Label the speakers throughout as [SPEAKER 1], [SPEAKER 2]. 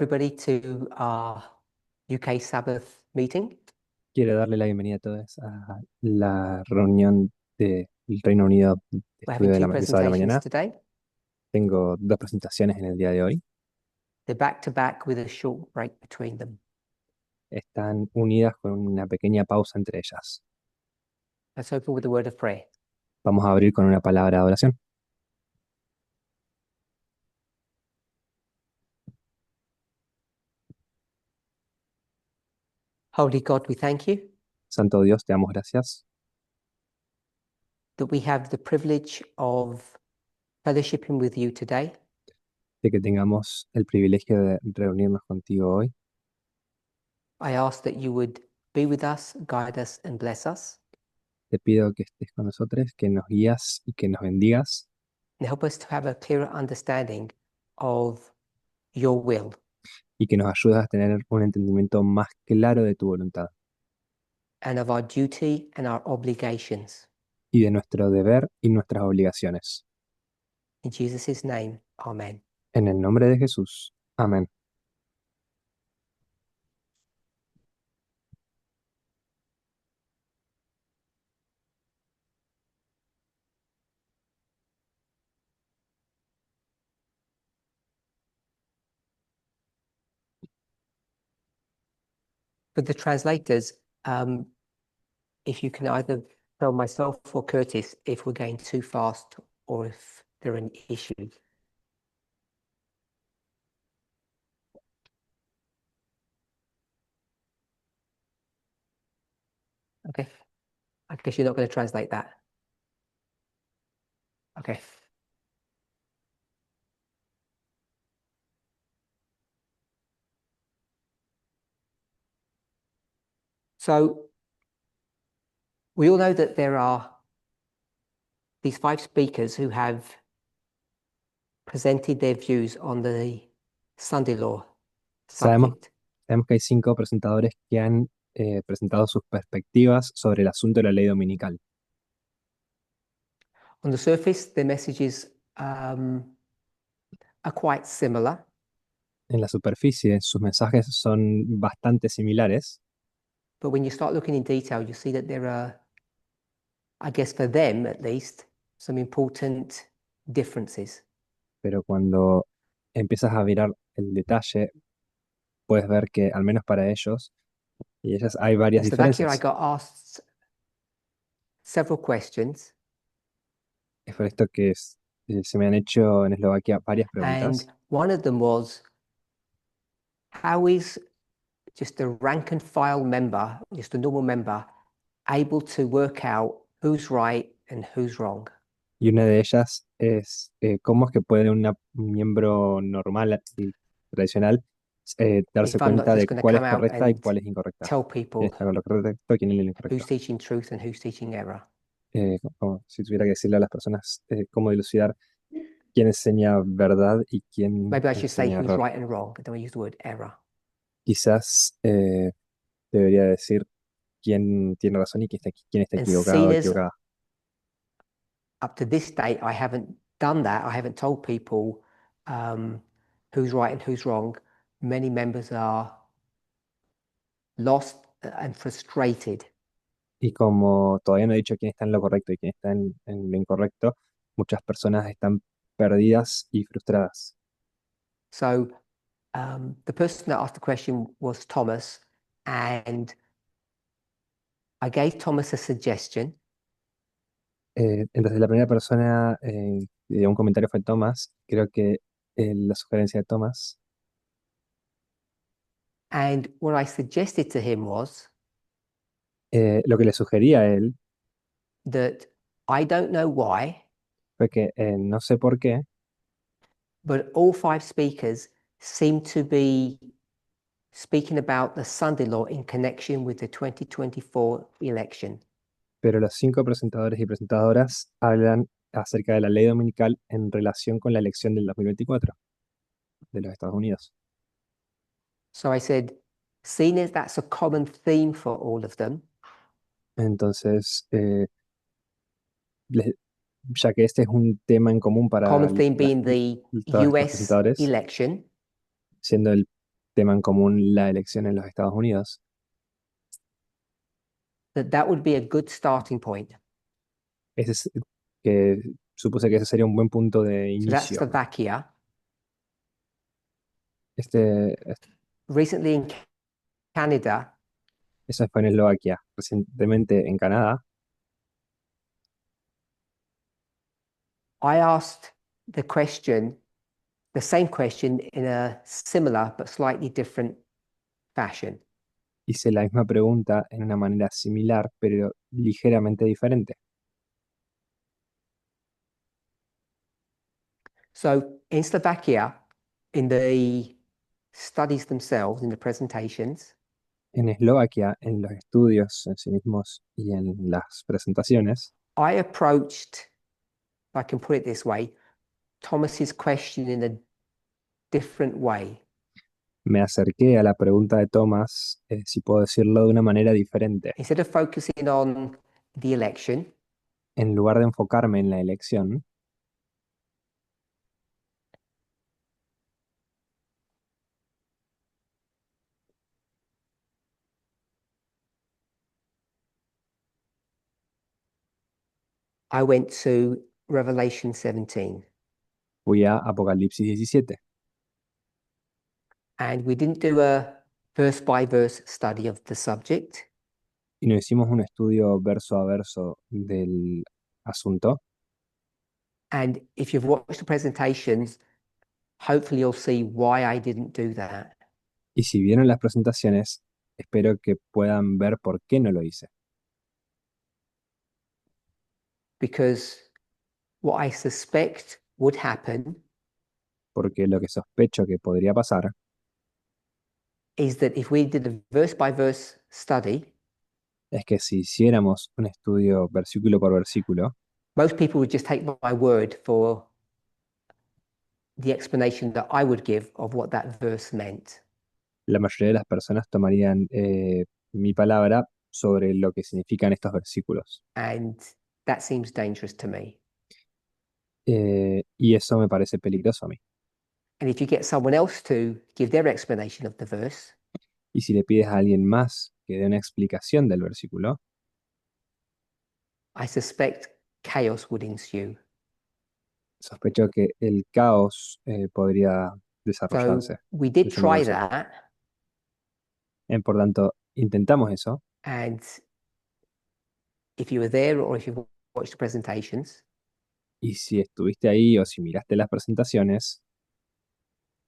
[SPEAKER 1] everybody to our UK Sabbath meeting.
[SPEAKER 2] Quiero darle la bienvenida a todos a la reunión del Reino Unido de
[SPEAKER 1] We're
[SPEAKER 2] estudio
[SPEAKER 1] having
[SPEAKER 2] de
[SPEAKER 1] two
[SPEAKER 2] de sábado de la
[SPEAKER 1] presentations
[SPEAKER 2] mañana.
[SPEAKER 1] today.
[SPEAKER 2] Tengo dos presentaciones en el día de hoy.
[SPEAKER 1] They're back to back with a short break between them.
[SPEAKER 2] Están unidas con una pequeña pausa entre ellas.
[SPEAKER 1] Let's open with a word of prayer.
[SPEAKER 2] Vamos a abrir con una palabra de oración.
[SPEAKER 1] Holy God, we thank you
[SPEAKER 2] Santo Dios, te damos gracias
[SPEAKER 1] that we have the privilege of fellowshipping with you today.
[SPEAKER 2] de que tengamos el privilegio de reunirnos contigo hoy.
[SPEAKER 1] I ask that you would be with us, guide us, and bless us,
[SPEAKER 2] Te pido que estés con nosotros, que nos guías y que nos bendigas
[SPEAKER 1] and help us to have a clearer understanding of your will
[SPEAKER 2] y que nos ayudes a tener un entendimiento más claro de tu voluntad
[SPEAKER 1] and of our duty and our obligations.
[SPEAKER 2] y de nuestro deber y nuestras obligaciones.
[SPEAKER 1] In Jesus' name, amen.
[SPEAKER 2] En el nombre de Jesús. Amén.
[SPEAKER 1] For the translators, if you can either tell myself or Curtis if we're going too fast or if there are any issues. Okay. I guess you're not going to translate that. Okay. So we all know that there are these 5 speakers who have presented their views on the Sunday law
[SPEAKER 2] Sabemos,
[SPEAKER 1] subject.
[SPEAKER 2] sabemos que hay 5 presentadores que han presentado sus perspectivas sobre el asunto de la ley dominical.
[SPEAKER 1] On the surface, their messages are quite similar.
[SPEAKER 2] En la superficie, sus mensajes son bastante similares,
[SPEAKER 1] But when you start looking in detail, you see that there are, I guess for them at least, some important differences.
[SPEAKER 2] pero cuando empiezas a mirar el detalle, puedes ver que al menos para ellos y ellas hay varias
[SPEAKER 1] In Slovakia, I
[SPEAKER 2] diferencias.
[SPEAKER 1] got asked several questions,
[SPEAKER 2] Es por esto que se me han hecho en Eslovaquia varias
[SPEAKER 1] and
[SPEAKER 2] preguntas.
[SPEAKER 1] one of them was, how is just a rank and file member, just a normal member, able to work out who's right and who's wrong?
[SPEAKER 2] Y una de ellas es cómo es que puede un miembro normal y tradicional darse
[SPEAKER 1] If I'm not
[SPEAKER 2] cuenta
[SPEAKER 1] just
[SPEAKER 2] de
[SPEAKER 1] going to
[SPEAKER 2] cuál es
[SPEAKER 1] come out
[SPEAKER 2] correcta y
[SPEAKER 1] and
[SPEAKER 2] cuál es incorrecta.
[SPEAKER 1] tell
[SPEAKER 2] Quién
[SPEAKER 1] people
[SPEAKER 2] está con lo correcto y quién es lo incorrecto.
[SPEAKER 1] who's teaching truth and who's teaching error.
[SPEAKER 2] Como si tuviera que decirle a las personas cómo dilucidar quién enseña verdad y quién
[SPEAKER 1] Maybe I should say
[SPEAKER 2] enseña
[SPEAKER 1] who's
[SPEAKER 2] error.
[SPEAKER 1] right and wrong, but then we use the word error.
[SPEAKER 2] Quizás debería decir quién tiene razón y quién está
[SPEAKER 1] And
[SPEAKER 2] equivocado o
[SPEAKER 1] seeing as
[SPEAKER 2] equivocada.
[SPEAKER 1] up to this date, I haven't done that. I haven't told people who's right and who's wrong. Many members are lost and frustrated.
[SPEAKER 2] Y como todavía no he dicho quién está en lo correcto y quién está en lo incorrecto, muchas personas están perdidas y frustradas.
[SPEAKER 1] So the person that asked the question was Thomas, and I gave Thomas a suggestion.
[SPEAKER 2] Entonces la primera persona que dio un comentario fue Thomas. Creo que la sugerencia de Thomas,
[SPEAKER 1] And what I suggested to him was
[SPEAKER 2] lo que le sugería a él
[SPEAKER 1] that I don't know why,
[SPEAKER 2] fue que no sé por qué,
[SPEAKER 1] but all 5 speakers seem to be speaking about the Sunday law in connection with the 2024 election.
[SPEAKER 2] pero los 5 presentadores y presentadoras hablan acerca de la ley dominical en relación con la elección del 2024 de los Estados Unidos.
[SPEAKER 1] So I said, seeing as that's a common theme for all of them,
[SPEAKER 2] Entonces, ya que este es un tema en común para
[SPEAKER 1] common theme being the
[SPEAKER 2] todos los
[SPEAKER 1] US
[SPEAKER 2] presentadores,
[SPEAKER 1] election,
[SPEAKER 2] siendo el tema en común la elección en los Estados Unidos,
[SPEAKER 1] that would be a good starting point.
[SPEAKER 2] ese es, que supuse que ese sería un buen punto de
[SPEAKER 1] So that's
[SPEAKER 2] inicio.
[SPEAKER 1] Slovakia.
[SPEAKER 2] Este,
[SPEAKER 1] Recently in Canada,
[SPEAKER 2] eso fue en Eslovaquia. Recientemente en Canadá,
[SPEAKER 1] I asked the question, the same question in a similar but slightly different fashion.
[SPEAKER 2] hice la misma pregunta en una manera similar, pero ligeramente diferente.
[SPEAKER 1] So in Slovakia, in the studies themselves, in the presentations,
[SPEAKER 2] En Eslovaquia, en los estudios en sí mismos y en las presentaciones,
[SPEAKER 1] I approached, if I can put it this way, Thomas's question in a different way.
[SPEAKER 2] me acerqué a la pregunta de Thomas, si puedo decirlo de una manera diferente.
[SPEAKER 1] Instead of focusing on the election,
[SPEAKER 2] En lugar de enfocarme en la elección,
[SPEAKER 1] I went to Revelation 17.
[SPEAKER 2] fui a Apocalipsis 17.
[SPEAKER 1] And we didn't do a verse by verse study of the subject.
[SPEAKER 2] Y nos hicimos un estudio verso a verso del asunto.
[SPEAKER 1] And if you've watched the presentations, hopefully you'll see why I didn't do that.
[SPEAKER 2] Y si vieron las presentaciones, espero que puedan ver por qué no lo hice.
[SPEAKER 1] Because what I suspect would happen
[SPEAKER 2] Porque lo que sospecho que podría pasar
[SPEAKER 1] is that if we did a verse by verse study,
[SPEAKER 2] es que si hiciéramos un estudio versículo por versículo,
[SPEAKER 1] most people would just take my word for the explanation that I would give of what that verse meant.
[SPEAKER 2] la mayoría de las personas tomarían mi palabra sobre lo que significan estos versículos.
[SPEAKER 1] And that seems dangerous to me.
[SPEAKER 2] Y eso me parece peligroso a mí.
[SPEAKER 1] And if you get someone else to give their explanation of the verse,
[SPEAKER 2] Y si le pides a alguien más que dé una explicación del versículo,
[SPEAKER 1] I suspect chaos would ensue.
[SPEAKER 2] sospecho que el caos podría desarrollarse,
[SPEAKER 1] So we did try
[SPEAKER 2] desenvolverse.
[SPEAKER 1] that.
[SPEAKER 2] Por tanto, intentamos eso.
[SPEAKER 1] And if you were there or if you watched the presentations,
[SPEAKER 2] Y si estuviste ahí o si miraste las presentaciones,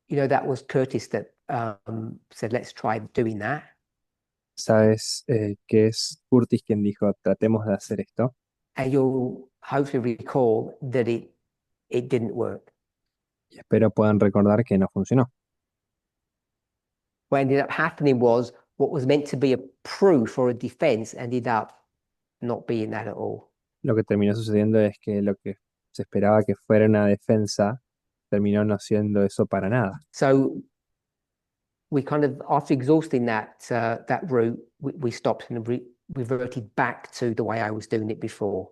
[SPEAKER 1] you know, that was Curtis that said, let's try doing that.
[SPEAKER 2] sabes que es Curtis quien dijo, tratemos de hacer esto.
[SPEAKER 1] And you'll hopefully recall that it didn't work.
[SPEAKER 2] Y espero puedan recordar que no funcionó.
[SPEAKER 1] What ended up happening was what was meant to be a proof or a defense ended up not being that at all.
[SPEAKER 2] Lo que terminó sucediendo es que lo que se esperaba que fuera una defensa terminó no siendo eso para nada.
[SPEAKER 1] So we kind of, after exhausting that route, we stopped and reverted back to the way I was doing it before.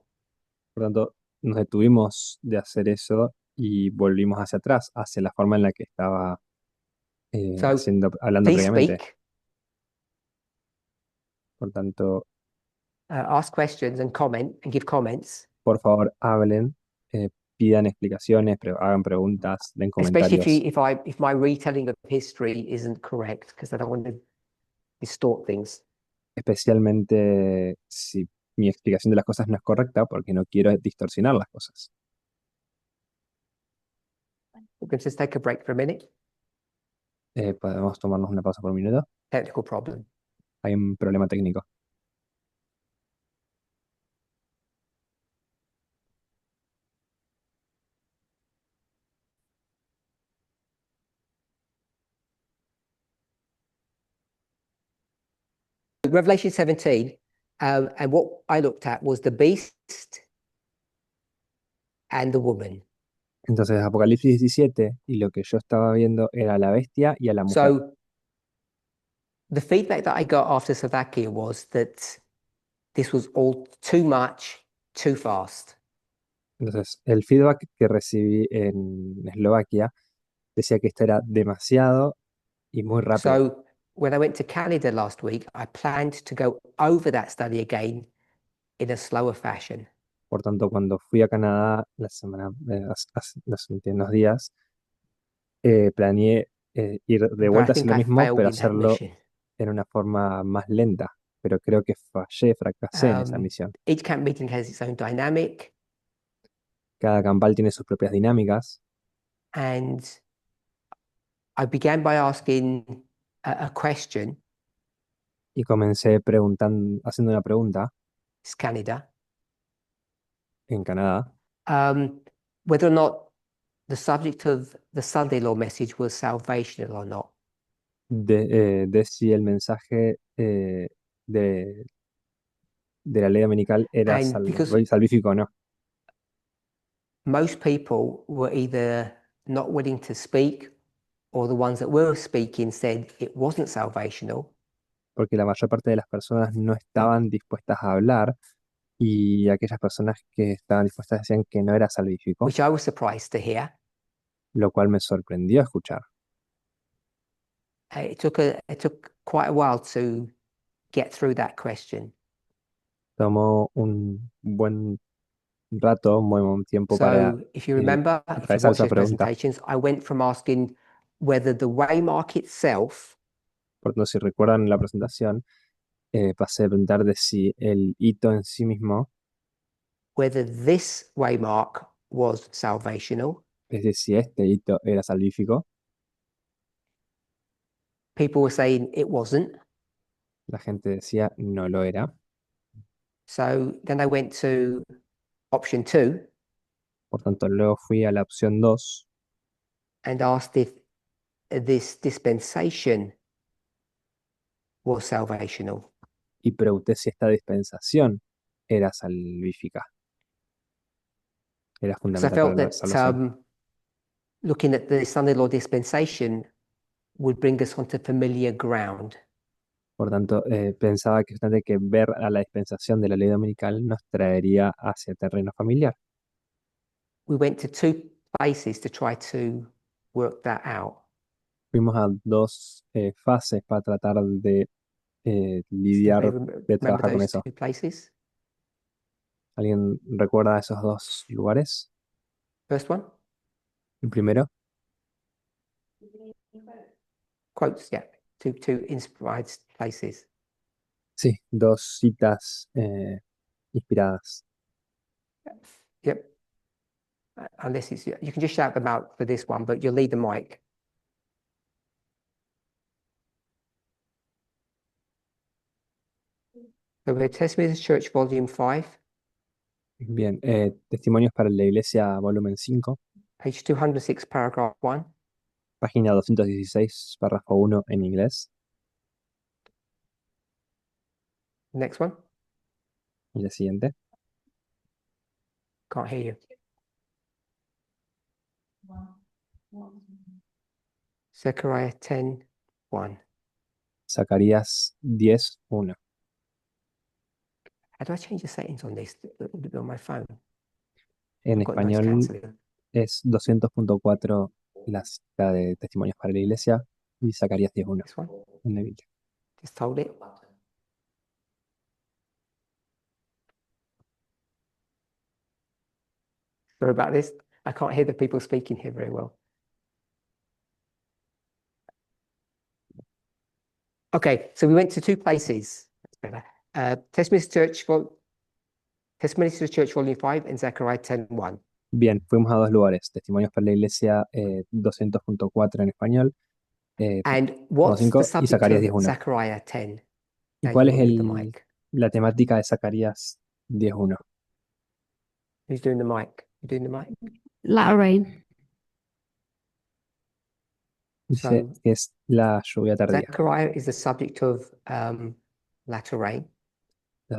[SPEAKER 2] Por tanto, nos detuvimos de hacer eso y volvimos hacia atrás, hacia la forma en la que estaba
[SPEAKER 1] So
[SPEAKER 2] hablando
[SPEAKER 1] please
[SPEAKER 2] previamente.
[SPEAKER 1] speak,
[SPEAKER 2] Por tanto,
[SPEAKER 1] ask questions and comment and give comments,
[SPEAKER 2] por favor, hablen, pidan explicaciones, hagan preguntas, den
[SPEAKER 1] especially
[SPEAKER 2] comentarios.
[SPEAKER 1] if my retelling of history isn't correct, because I don't want to distort things.
[SPEAKER 2] Especialmente si mi explicación de las cosas no es correcta, porque no quiero distorsionar las cosas.
[SPEAKER 1] We can just take a break for a minute.
[SPEAKER 2] Podemos tomarnos una pausa por un minuto.
[SPEAKER 1] Technical problem.
[SPEAKER 2] Hay un problema técnico.
[SPEAKER 1] Revelation 17, and what I looked at was the beast and the woman.
[SPEAKER 2] Entonces, Apocalipsis 17, y lo que yo estaba viendo era a la bestia y a la mujer.
[SPEAKER 1] So the feedback that I got after Slovakia was that this was all too much, too fast.
[SPEAKER 2] Entonces, el feedback que recibí en Eslovaquia decía que esto era demasiado y muy rápido.
[SPEAKER 1] So when I went to Canada last week, I planned to go over that study again in a slower fashion.
[SPEAKER 2] Por tanto, cuando fui a Canadá hace unos días, planeé ir de
[SPEAKER 1] But I
[SPEAKER 2] vuelta a hacer
[SPEAKER 1] think
[SPEAKER 2] lo
[SPEAKER 1] I
[SPEAKER 2] mismo,
[SPEAKER 1] failed
[SPEAKER 2] pero
[SPEAKER 1] in that
[SPEAKER 2] hacerlo
[SPEAKER 1] mission.
[SPEAKER 2] en una forma más lenta. Pero creo que fracasé en esa misión.
[SPEAKER 1] Each camp meeting has its own dynamic,
[SPEAKER 2] Cada campal tiene sus propias dinámicas
[SPEAKER 1] and I began by asking a question.
[SPEAKER 2] y comencé haciendo una pregunta
[SPEAKER 1] It's Canada.
[SPEAKER 2] en Canadá
[SPEAKER 1] Whether or not the subject of the Sunday law message was salvational or not.
[SPEAKER 2] de si el mensaje de, de la ley dominical era
[SPEAKER 1] And because
[SPEAKER 2] salvífico o no.
[SPEAKER 1] most people were either not willing to speak, or the ones that were speaking said it wasn't salvational,
[SPEAKER 2] Porque la mayor parte de las personas no estaban dispuestas a hablar y aquellas personas que estaban dispuestas decían que no era salvífico,
[SPEAKER 1] which I was surprised to hear.
[SPEAKER 2] lo cual me sorprendió escuchar.
[SPEAKER 1] It took quite a while to get through that question.
[SPEAKER 2] Tomó un buen rato, un buen tiempo para
[SPEAKER 1] So if you
[SPEAKER 2] eh,
[SPEAKER 1] remember, if you
[SPEAKER 2] atravesar
[SPEAKER 1] watch
[SPEAKER 2] esa
[SPEAKER 1] those
[SPEAKER 2] pregunta.
[SPEAKER 1] presentations, I went from asking whether the waymark itself
[SPEAKER 2] Por tanto, si recuerdan la presentación, pasé a preguntar de si el hito en sí mismo,
[SPEAKER 1] whether this waymark was salvational.
[SPEAKER 2] es decir, si este hito era salvífico.
[SPEAKER 1] People were saying it wasn't.
[SPEAKER 2] La gente decía no lo era.
[SPEAKER 1] So then I went to option 2
[SPEAKER 2] Por tanto, luego fui a la opción 2
[SPEAKER 1] and asked if this dispensation was salvational.
[SPEAKER 2] y pregunté si esta dispensación era salvífica, era
[SPEAKER 1] Because I
[SPEAKER 2] fundamental para
[SPEAKER 1] felt
[SPEAKER 2] la
[SPEAKER 1] that
[SPEAKER 2] salvación.
[SPEAKER 1] looking at the Sunday law dispensation would bring us onto familiar ground.
[SPEAKER 2] Por tanto, pensaba que justamente que ver a la dispensación de la ley dominical nos traería hacia terreno familiar.
[SPEAKER 1] We went to 2 places to try to work that out.
[SPEAKER 2] Fuimos a 2 fases para tratar de
[SPEAKER 1] Does
[SPEAKER 2] lidiar,
[SPEAKER 1] anybody
[SPEAKER 2] de
[SPEAKER 1] remember
[SPEAKER 2] trabajar con
[SPEAKER 1] those
[SPEAKER 2] eso.
[SPEAKER 1] 2 places?
[SPEAKER 2] ¿Alguien recuerda esos 2 lugares?
[SPEAKER 1] First one?
[SPEAKER 2] El primero,
[SPEAKER 1] Quotes, yeah. Two inspired places.
[SPEAKER 2] sí, 2 citas inspiradas.
[SPEAKER 1] Yep. Unless it's, you can just shout them out for this one, but you'll need the mic. So we're Testimonies Church Volume 5,
[SPEAKER 2] Bien, Testimonios para la Iglesia, volumen 5,
[SPEAKER 1] page 206, paragraph 1.
[SPEAKER 2] página 216, párrafo 1 en inglés.
[SPEAKER 1] Next one.
[SPEAKER 2] Y la siguiente.
[SPEAKER 1] Can't hear you. Zechariah 10, 1.
[SPEAKER 2] Zacarías 10, 1.
[SPEAKER 1] How do I change the settings on this on my phone?
[SPEAKER 2] En
[SPEAKER 1] I've got noise
[SPEAKER 2] español
[SPEAKER 1] cancelling.
[SPEAKER 2] es 200.4 la cita de Testimonios para la Iglesia y Zacarías 10, 1
[SPEAKER 1] This one.
[SPEAKER 2] en la Biblia.
[SPEAKER 1] Just hold it. Sorry about this. I can't hear the people speaking here very well. Okay, so we went to 2 places. That's better. Testimonies to the Church Volume 5 and Zechariah 10, 1.
[SPEAKER 2] Bien, fuimos a 2 lugares. Testimonios para la Iglesia 200.4 en español,
[SPEAKER 1] And what's the
[SPEAKER 2] 5 y
[SPEAKER 1] subject
[SPEAKER 2] Zacarías
[SPEAKER 1] of
[SPEAKER 2] 10, 1.
[SPEAKER 1] Zechariah 10?
[SPEAKER 2] ¿Y
[SPEAKER 1] Daniel
[SPEAKER 2] cuál es
[SPEAKER 1] will need the mic.
[SPEAKER 2] la temática de Zacarías 10, 1?
[SPEAKER 1] Who's doing the mic? You doing the mic?
[SPEAKER 3] Latter rain.
[SPEAKER 2] Dice
[SPEAKER 1] So
[SPEAKER 2] que es la lluvia tardía.
[SPEAKER 1] Zechariah is the subject of latter rain.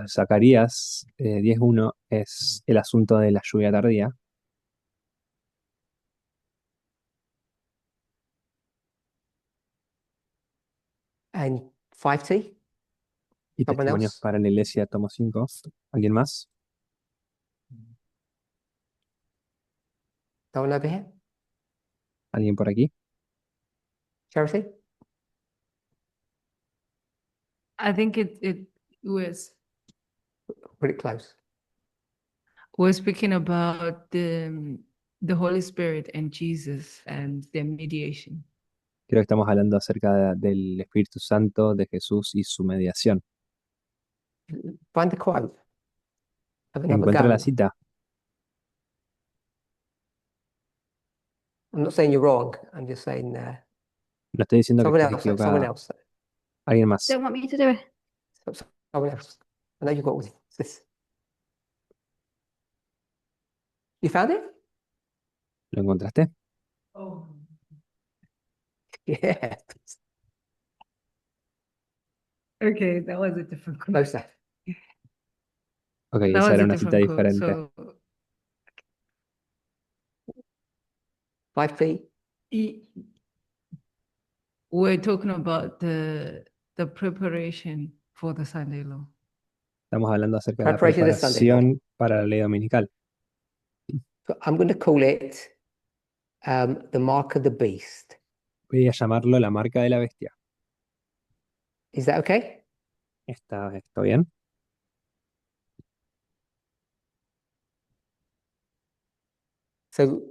[SPEAKER 2] Zacarías 10.1 es el asunto de la lluvia tardía.
[SPEAKER 1] And 5T?
[SPEAKER 2] Y
[SPEAKER 1] Someone
[SPEAKER 2] Testimonios
[SPEAKER 1] else?
[SPEAKER 2] para la Iglesia, tomo 5. ¿Alguien más?
[SPEAKER 1] Someone over here?
[SPEAKER 2] ¿Alguien por aquí?
[SPEAKER 1] Charity?
[SPEAKER 3] I think it was,
[SPEAKER 1] Put it close.
[SPEAKER 3] we're speaking about the Holy Spirit and Jesus and their mediation.
[SPEAKER 2] Creo que estamos hablando acerca del Espíritu Santo, de Jesús y su mediación.
[SPEAKER 1] Find the quote. Have another
[SPEAKER 2] Encuentra la
[SPEAKER 1] go.
[SPEAKER 2] cita.
[SPEAKER 1] I'm not saying you're wrong. I'm just saying
[SPEAKER 2] No estoy diciendo que
[SPEAKER 1] someone
[SPEAKER 2] estés
[SPEAKER 1] else. Someone
[SPEAKER 2] equivocada.
[SPEAKER 1] else.
[SPEAKER 2] Alguien más.
[SPEAKER 4] Don't want me to do it.
[SPEAKER 1] Someone else. I know you've got this. You found it?
[SPEAKER 2] ¿Lo encontraste?
[SPEAKER 3] Oh.
[SPEAKER 1] Yeah.
[SPEAKER 3] Okay, that was a different quote.
[SPEAKER 1] Closer.
[SPEAKER 2] Ok,
[SPEAKER 3] That
[SPEAKER 2] esa
[SPEAKER 3] was
[SPEAKER 2] era
[SPEAKER 3] a
[SPEAKER 2] una cita
[SPEAKER 3] different quote.
[SPEAKER 2] diferente.
[SPEAKER 3] So
[SPEAKER 1] 5 feet.
[SPEAKER 3] e- we're talking about the preparation for the Sunday law.
[SPEAKER 2] Estamos hablando acerca de la
[SPEAKER 1] Preparation of the Sunday law.
[SPEAKER 2] preparación para la ley dominical.
[SPEAKER 1] So I'm going to call it the mark of the beast.
[SPEAKER 2] Voy a llamarlo la marca de la bestia.
[SPEAKER 1] Is that okay?
[SPEAKER 2] ¿Está bien?
[SPEAKER 1] So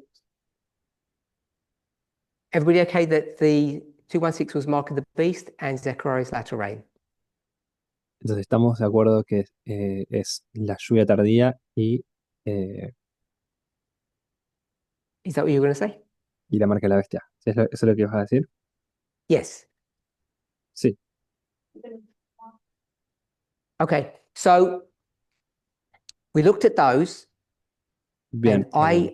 [SPEAKER 1] everybody okay that the 216 was mark of the beast and Zechariah's latter rain?
[SPEAKER 2] Entonces estamos de acuerdo que es la lluvia tardía eh,
[SPEAKER 1] Is that what you were going to say?
[SPEAKER 2] y la marca de la bestia. ¿Sí? ¿Eso es lo que vas a decir?
[SPEAKER 1] Yes.
[SPEAKER 2] Sí.
[SPEAKER 1] Okay. So we looked at those
[SPEAKER 2] Bien.
[SPEAKER 1] and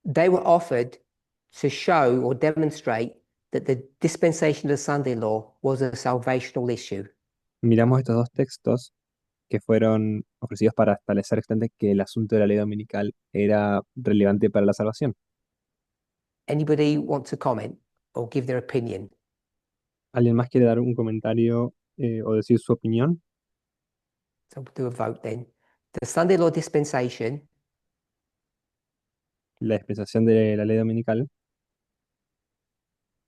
[SPEAKER 1] they were offered to show or demonstrate that the dispensation of the Sunday law was a salvational issue.
[SPEAKER 2] Miramos estos dos textos que fueron ofrecidos para establecer justamente que el asunto de la ley dominical era relevante para la salvación.
[SPEAKER 1] Anybody want to comment or give their opinion?
[SPEAKER 2] ¿Alguien más quiere dar un comentario o decir su opinión?
[SPEAKER 1] So we'll do a vote then. The Sunday law dispensation
[SPEAKER 2] La dispensación de la ley dominical,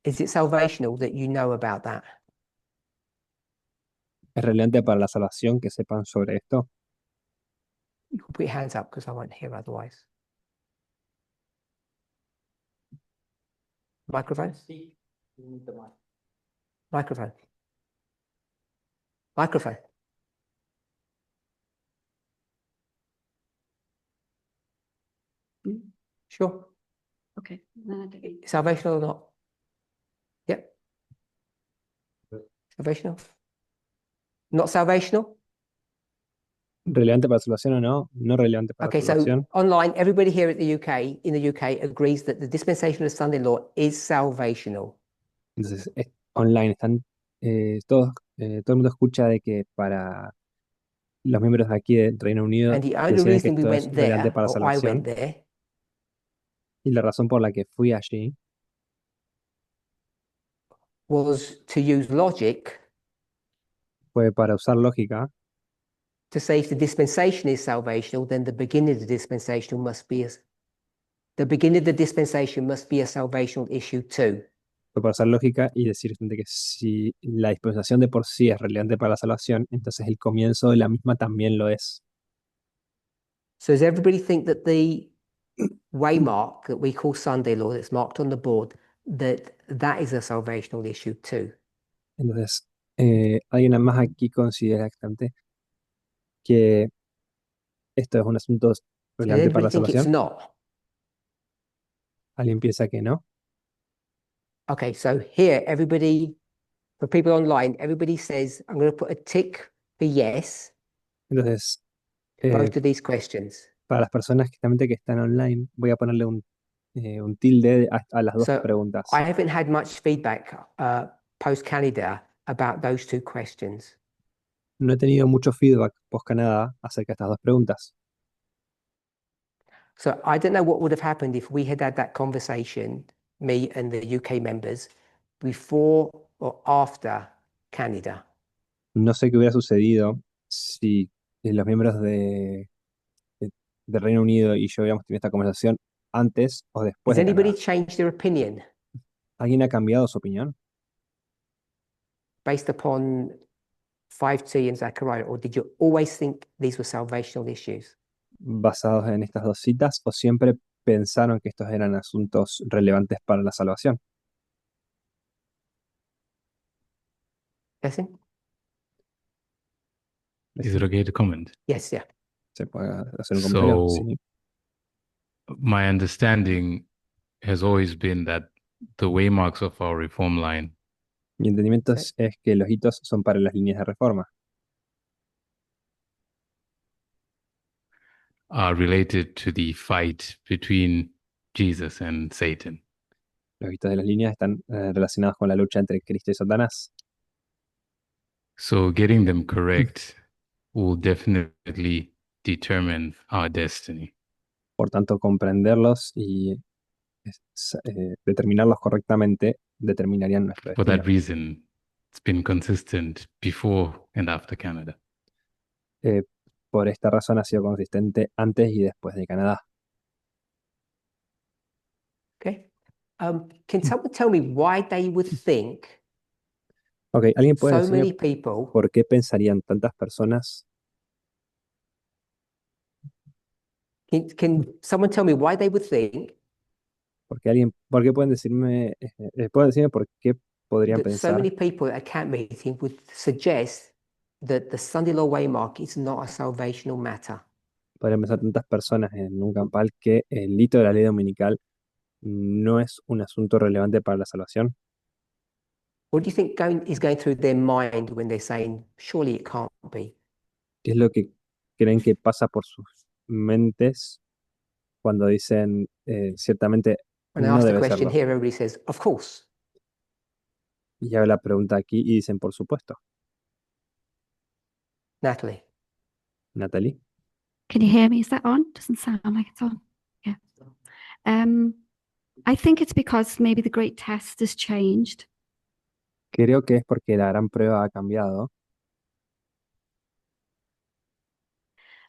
[SPEAKER 1] is it salvational that you know about that?
[SPEAKER 2] ¿es relevante para la salvación que sepan sobre esto?
[SPEAKER 1] You can put your hands up because I won't hear otherwise. Microphone? Microphone. Microphone. Sure.
[SPEAKER 4] Okay. then I don't need-
[SPEAKER 1] Salvational or not? Yep. Salvational? Not salvational?
[SPEAKER 2] ¿Relevante para la salvación o no? No relevante para
[SPEAKER 1] Okay,
[SPEAKER 2] la
[SPEAKER 1] so
[SPEAKER 2] salvación.
[SPEAKER 1] online, everybody here at the UK, in the UK, agrees that the dispensation of Sunday law is salvational.
[SPEAKER 2] Entonces, online están todo el mundo escucha de que para los miembros de aquí del Reino Unido
[SPEAKER 1] And the only
[SPEAKER 2] deciden que
[SPEAKER 1] reason we
[SPEAKER 2] esto es
[SPEAKER 1] went
[SPEAKER 2] relevante
[SPEAKER 1] there,
[SPEAKER 2] para la
[SPEAKER 1] or I
[SPEAKER 2] salvación,
[SPEAKER 1] went there,
[SPEAKER 2] y la razón por la que fui allí
[SPEAKER 1] was to use logic
[SPEAKER 2] fue para usar lógica,
[SPEAKER 1] to say if the dispensation is salvational, then the beginning of the dispensation must be the beginning of the dispensation must be a salvational issue too.
[SPEAKER 2] fue para usar lógica y decir justamente que si la dispensación de por sí es relevante para la salvación, entonces el comienzo de la misma también lo es.
[SPEAKER 1] So does everybody think that the waymark that we call Sunday law that's marked on the board, that is a salvational issue too?
[SPEAKER 2] Entonces, alguien más aquí considera justamente que esto es un asunto
[SPEAKER 1] Does
[SPEAKER 2] relevante para
[SPEAKER 1] anybody
[SPEAKER 2] la
[SPEAKER 1] think it's
[SPEAKER 2] salvación.
[SPEAKER 1] not?
[SPEAKER 2] Alguien piensa que no.
[SPEAKER 1] Okay, so here, everybody, for people online, everybody says, I'm going to put a tick for yes
[SPEAKER 2] Entonces,
[SPEAKER 1] to both of these questions.
[SPEAKER 2] para las personas que justamente que están online, voy a ponerle un tilde a las dos
[SPEAKER 1] So
[SPEAKER 2] preguntas.
[SPEAKER 1] I haven't had much feedback post Canada about those two questions.
[SPEAKER 2] No he tenido mucho feedback post Canadá acerca de estas dos preguntas.
[SPEAKER 1] So I don't know what would have happened if we had had that conversation, me and the UK members, before or after Canada.
[SPEAKER 2] No sé qué hubiera sucedido si los miembros de Reino Unido y yo hubiéramos tenido esta conversación antes o después
[SPEAKER 1] Has
[SPEAKER 2] de
[SPEAKER 1] anybody
[SPEAKER 2] Canadá.
[SPEAKER 1] changed their opinion?
[SPEAKER 2] ¿Alguien ha cambiado su opinión?
[SPEAKER 1] based upon 5T and Zechariah, or did you always think these were salvational issues?
[SPEAKER 2] ¿Basados en estas dos citas o siempre pensaron que estos eran asuntos relevantes para la salvación?
[SPEAKER 1] Blessing?
[SPEAKER 5] Is it okay to comment?
[SPEAKER 1] Yes, yeah.
[SPEAKER 2] ¿Se puede hacer un comentario?
[SPEAKER 5] So,
[SPEAKER 2] Sí.
[SPEAKER 5] my understanding has always been that the waymarks of our reform line
[SPEAKER 2] Mi entendimiento
[SPEAKER 1] Sí.
[SPEAKER 2] es que los hitos son para las líneas de reforma.
[SPEAKER 5] are related to the fight between Jesus and Satan.
[SPEAKER 2] Los hitos de las líneas están relacionados con la lucha entre Cristo y Satanás.
[SPEAKER 5] So, getting them correct will definitely determine our destiny.
[SPEAKER 2] Por tanto, comprenderlos y determinarlos correctamente determinarían nuestro
[SPEAKER 5] For
[SPEAKER 2] destino.
[SPEAKER 5] that reason, it's been consistent before and after Canada.
[SPEAKER 2] Por esta razón ha sido consistente antes y después de Canadá.
[SPEAKER 1] Okay. Can someone tell me why they would think
[SPEAKER 2] Ok, ¿alguien puede
[SPEAKER 1] so many
[SPEAKER 2] decirme
[SPEAKER 1] people
[SPEAKER 2] por qué pensarían tantas personas?
[SPEAKER 1] can someone tell me why they would think
[SPEAKER 2] ¿Por qué pueden decirme, pueden decirme por qué podrían
[SPEAKER 1] that so
[SPEAKER 2] pensar
[SPEAKER 1] many people at a camp meeting would suggest that the Sunday Law Waymark is not a salvational matter?
[SPEAKER 2] podrían pensar tantas personas en un campal que el hito de la ley dominical no es un asunto relevante para la salvación?
[SPEAKER 1] What do you think is going through their mind when they're saying, surely it can't be?
[SPEAKER 2] ¿Qué es lo que creen que pasa por sus mentes cuando dicen ciertamente
[SPEAKER 1] When I
[SPEAKER 2] no
[SPEAKER 1] ask the
[SPEAKER 2] debe
[SPEAKER 1] question
[SPEAKER 2] serlo?
[SPEAKER 1] here, everybody says, of course.
[SPEAKER 2] Y hago la pregunta aquí y dicen por supuesto.
[SPEAKER 1] Natalie.
[SPEAKER 2] Natalie,
[SPEAKER 4] Can you hear me? Is that on? Doesn't sound like it's on. Yeah. I think it's because maybe the great test has changed.
[SPEAKER 2] creo que es porque la gran prueba ha cambiado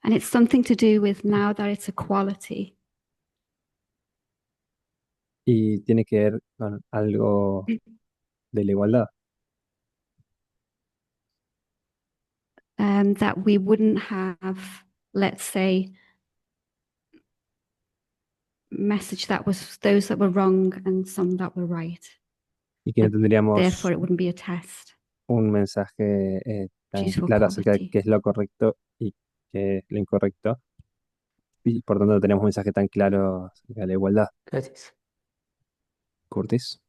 [SPEAKER 4] And it's something to do with now that it's equality.
[SPEAKER 2] y tiene que ver con algo de la igualdad.
[SPEAKER 4] That we wouldn't have, let's say, message that was those that were wrong and some that were right.
[SPEAKER 2] Y que no tendríamos
[SPEAKER 4] Therefore, it wouldn't be a test.
[SPEAKER 2] un mensaje tan
[SPEAKER 4] Due to
[SPEAKER 2] claro acerca de
[SPEAKER 4] equality.
[SPEAKER 2] qué es lo correcto y qué es lo incorrecto. Y por tanto tenemos un mensaje tan claro acerca de la igualdad.
[SPEAKER 1] Curtis.
[SPEAKER 2] Curtis,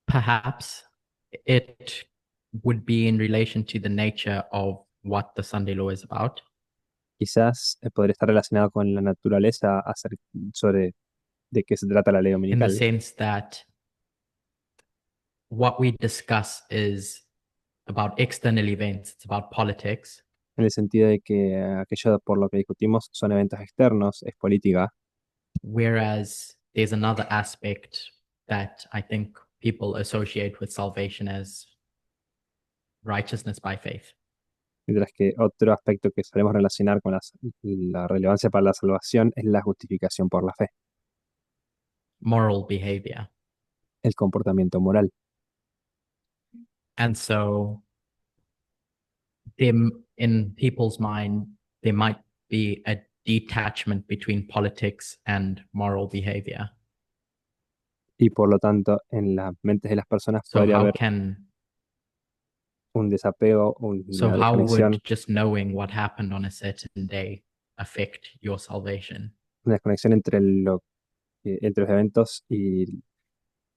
[SPEAKER 6] Perhaps it would be in relation to the nature of what the Sunday law is about.
[SPEAKER 2] quizás podría estar relacionado con la naturaleza sobre de qué se trata la ley
[SPEAKER 6] In the
[SPEAKER 2] dominical.
[SPEAKER 6] sense that what we discuss is about external events, it's about politics,
[SPEAKER 2] En el sentido de que aquello por lo que discutimos son eventos externos, es política,
[SPEAKER 6] whereas there's another aspect that I think people associate with salvation as righteousness by faith.
[SPEAKER 2] mientras que otro aspecto que solemos relacionar con la relevancia para la salvación es la justificación por la fe,
[SPEAKER 6] Moral behavior.
[SPEAKER 2] el comportamiento moral.
[SPEAKER 6] And so them in people's mind, there might be a detachment between politics and moral behavior.
[SPEAKER 2] Y por lo tanto, en las mentes de las personas
[SPEAKER 6] So
[SPEAKER 2] podría
[SPEAKER 6] how
[SPEAKER 2] haber
[SPEAKER 6] can
[SPEAKER 2] un desapego,
[SPEAKER 6] so
[SPEAKER 2] una
[SPEAKER 6] how
[SPEAKER 2] desconexión,
[SPEAKER 6] would just knowing what happened on a certain day affect your salvation?
[SPEAKER 2] una desconexión entre entre los eventos y